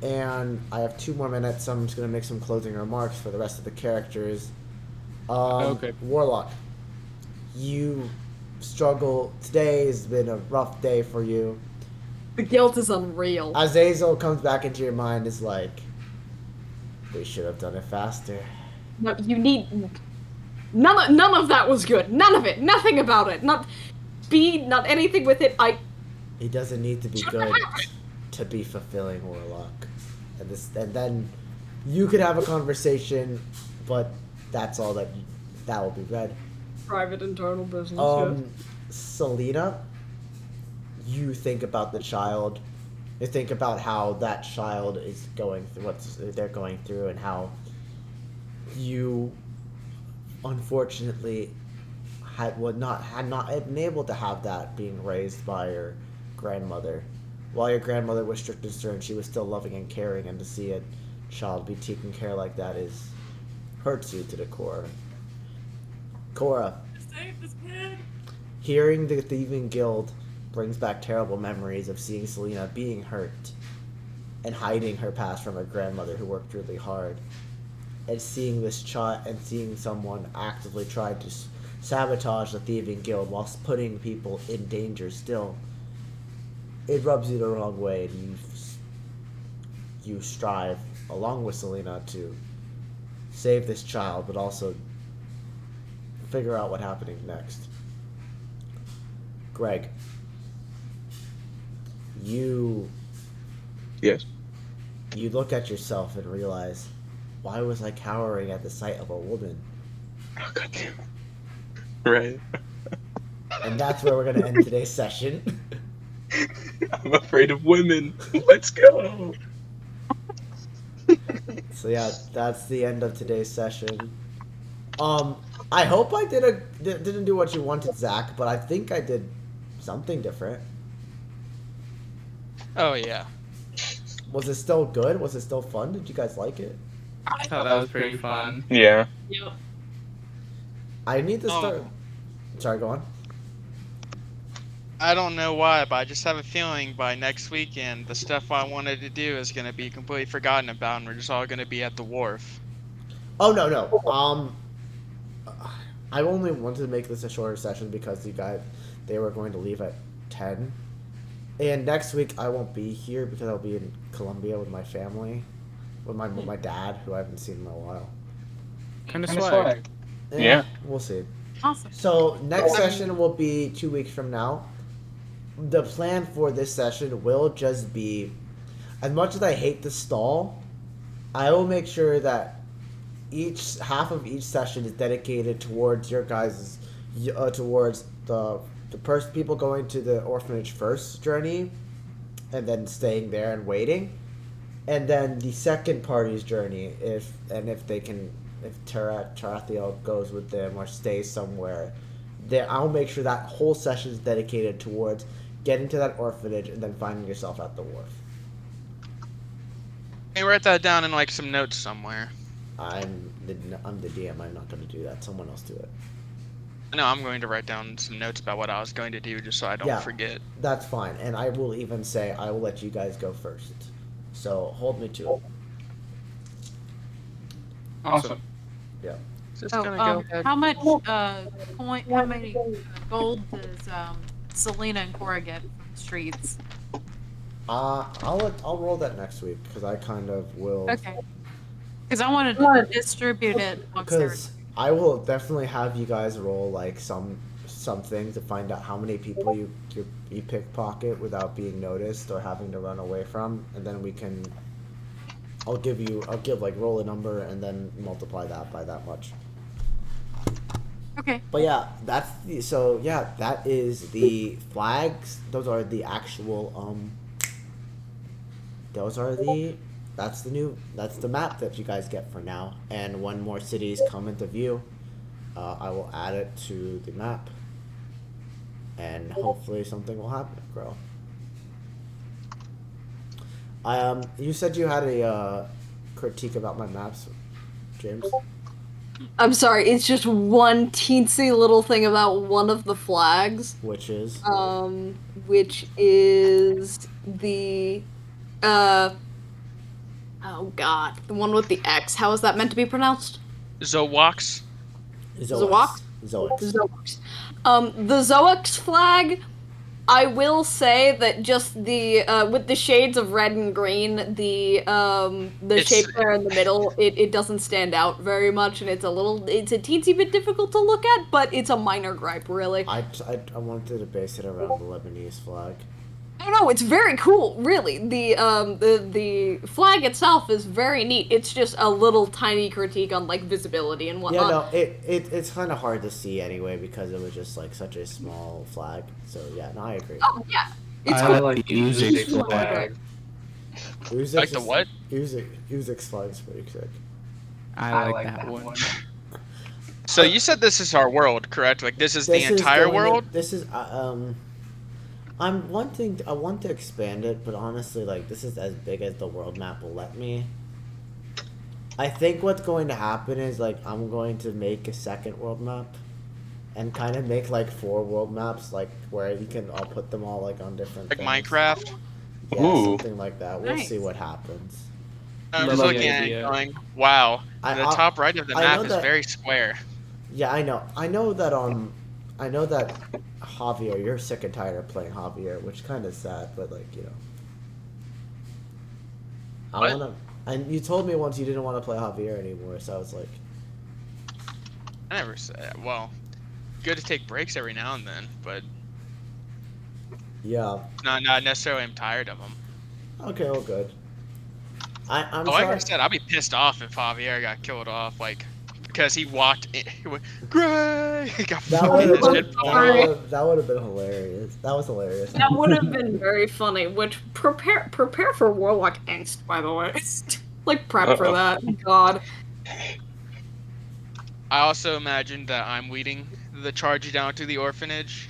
And I have 2 more minutes, so I'm just going to make some closing remarks for the rest of the characters. Okay. Warlock, you struggle. Today has been a rough day for you. The guilt is unreal. Azazel comes back into your mind, is like, we should have done it faster. No, you need none of that was good. None of it. Nothing about it. Not speed. Not anything with it. It doesn't need to be good to be fulfilling, Warlock. And then you could have a conversation, but that's all that will be read. Private internal business. Selena, you think about the child. You think about how that child is going through what they're going through, and how you, unfortunately, had not been able to have that being raised by your grandmother. While your grandmother was strict and stern, she was still loving and caring, and to see a child be taken care like that hurts you to the core. Cora, Save this kid. hearing the Thieving Guild brings back terrible memories of seeing Selena being hurt and hiding her past from her grandmother who worked really hard, and seeing this child and seeing someone actively try to sabotage the Thieving Guild whilst putting people in danger still. It rubs you the wrong way, and you strive along with Selena to save this child, but also figure out what's happening next. Greg, Yes. you look at yourself and realize, why was I cowering at the sight of a woman? Oh, goddamn. Right. And that's where we're going to end today's session. I'm afraid of women. Let's go. So yeah, that's the end of today's session. I hope I didn't do what you wanted, Zach, but I think I did something different. Oh yeah. Was it still good? Was it still fun? Did you guys like it? I thought that was pretty fun. Yeah. Yep. I need to start. Oh, Sorry, go on. I don't know why, but I just have a feeling by next weekend the stuff I wanted to do is gonna be completely forgotten about, and we're just all gonna be at the wharf. Oh no. I only wanted to make this a shorter session because they were going to leave at 10. And next week I won't be here because I'll be in Colombia with my family, with my dad, who I haven't seen in a while. Kind of swag. Yeah. We'll see. Awesome. So next session will be 2 weeks from now. The plan for this session will just be, as much as I hate to stall, I will make sure that each half of each session is dedicated towards your guys' towards the people going to the orphanage first journey, and then staying there and waiting, and then the second party's journey if Tarathiel goes with them or stays somewhere. Then I'll make sure that whole session is dedicated towards getting to that orphanage and then finding yourself at the wharf. Can you write that down in like some notes somewhere? I'm the DM. I'm not going to do that. Someone else do it. No, I'm going to write down some notes about what I was going to do just so I don't forget. That's fine. And I will even say I will let you guys go first. So hold me to it. Awesome. Yeah. Just gonna go ahead. How much how many gold does Selena and Cora get from the streets? I'll roll that next week because I kind of will. Okay. Because I wanted to distribute it amongst everyone. Because I will definitely have you guys roll like something to find out how many people you pickpocket without being noticed or having to run away from, and then we can. I'll give like roll a number and then multiply that by that much. Okay. But yeah, that is the flags. Those are the actual that's the map that you guys get for now. And when more cities come into view, I will add it to the map. And hopefully something will happen, Grow. You said you had a critique about my maps, James. I'm sorry, it's just one teensy little thing about one of the flags. Which is? Which is the, oh god, the one with the X. How is that meant to be pronounced? Zowax. Zowax? Zoax. Zoax. The Zoax flag, I will say that just the, with the shades of red and green, the shape there in the middle, it doesn't stand out very much, and it's a teensy bit difficult to look at, but it's a minor gripe, really. I wanted to base it around the Lebanese flag. No, it's very cool, really. The flag itself is very neat. It's just a little tiny critique on, like, visibility and whatnot. Yeah, no, it's kind of hard to see anyway because it was just, like, such a small flag. So, yeah, no, I agree. Oh, yeah. It's I cool. like the music flag. Like the what? Uzik's flag is pretty sick. I like that one. So you said this is our world, correct? Like this is the entire world? This is I want to expand it, but honestly, like, this is as big as the world map will let me. I think what's going to happen is, like, I'm going to make a second world map and kind of make, like, 4 world maps, like, where you can all put them all, like, on different Like things. Minecraft? Yeah, Ooh. something like that. We'll Nice. see what happens. I'm Love just the looking at it idea. going, wow, the I- top right of the I map know is that- very square. Yeah, I know that Javier, you're sick and tired of playing Javier, which kind of sad, but, like, you know. What? And you told me once you didn't want to play Javier anymore, so I was like, I never said, well, good to take breaks every now and then, but yeah, not necessarily I'm tired of them. okay, well, good. I'm Like sorry. I said, I'd be pissed off if Javier got killed off like because he walked in, he went, Greg! He got That fucking would his have head been, blown Sorry. off. that would have been hilarious. That was hilarious. That would have been very funny. Which prepare for Warlock angst, by the way. Like prep for Uh-oh. that. God. I also imagined that I'm leading the charge down to the orphanage.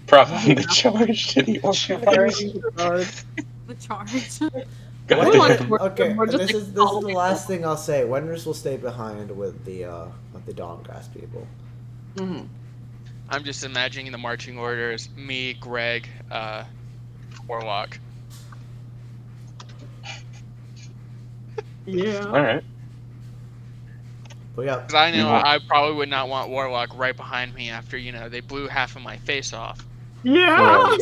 Probably the charge to the orphanage. God. The charge. When Warlock Goddamn. were- okay, were just, this like, is the following last thing I'll say. Wenders will stay behind with the Dawngrass people. Mhm. I'm just imagining the marching orders: me, Greg, Warlock. Yeah. All right. But yeah, Because I We know won't. I probably would not want Warlock right behind me after they blew half of my face off. Yeah.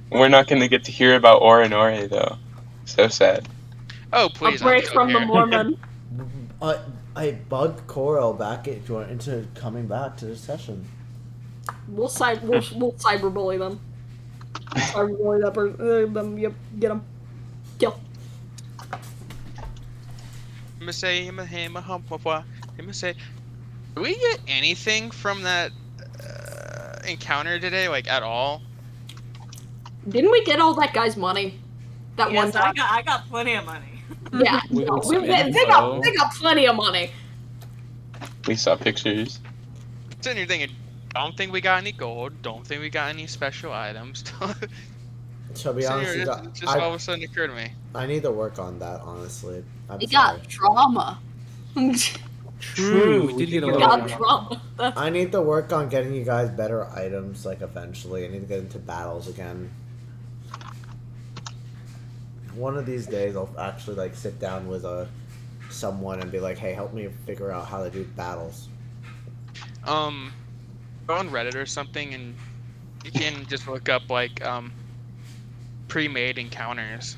Well, we're not going to get to hear about Orinore though. So sad. Oh A please, I'm break still from the here. Mormon. I bugged Coral back into coming back to the session. We'll cyberbully them. Cyberbully that person. Them. Yep. Get them. Kill. I'ma say, I'ma say, do we get anything from that encounter today, like at all? Didn't we get all that guy's money? That one Yes, time. I got plenty of money. Yeah. We no, got some they info. got plenty of money. We saw pictures. Sitting here thinking, don't think we got any gold. Don't think we got any special items. To be Sitting honest, here, you just all of a sudden occurred to me. I need to work on that. Honestly, I'm We sorry. got drama. True. We did get a We little. got drama. That's I need to work on getting you guys better items. Like eventually, I need to get into battles again. One of these days, I'll actually like sit down with someone and be like, "Hey, help me figure out how to do battles." Go on Reddit or something, and you can just look up like pre-made encounters.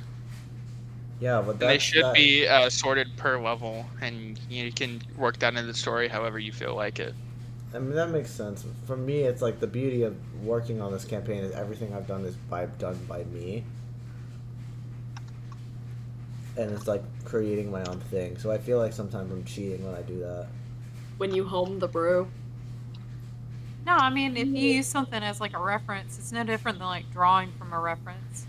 Yeah, but And they that's, should be sorted per level, and you can work that into the story however you feel like it. I mean, that makes sense. For me, it's like the beauty of working on this campaign is everything I've done is done by me, and it's like creating my own thing. So I feel like sometimes I'm cheating when I do that. when you home the brew. No, I mean, if you use something as like a reference, it's no different than like drawing from a reference.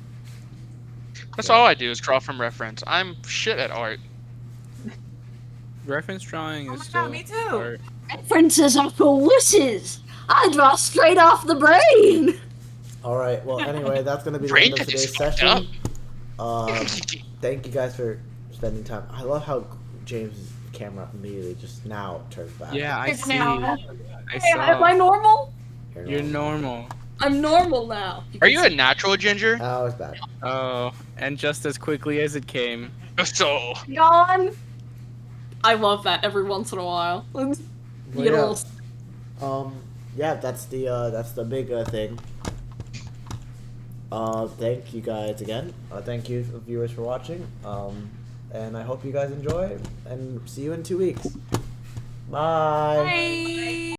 That's Yeah. all I do is draw from reference. I'm shit at art. Reference drawing Oh is my still. God, me too. art. References are for wusses. I draw straight off the brain. All right. Well, anyway, that's gonna be the Brain end of dead is today's fucked session. Thank you guys for spending time. I love how James' camera immediately just now turns back. Yeah, I It's see. now. I Hey, am I saw. normal? You're normal. I'm normal now. Are you a natural ginger? Oh, it's back. Oh, and just as quickly as it came. So, gone? I love that every once in a while. Well, You know, yeah, that's the big thing. Thank you guys again. Thank you viewers for watching. And I hope you guys enjoy. And see you in 2 weeks. Bye. Bye.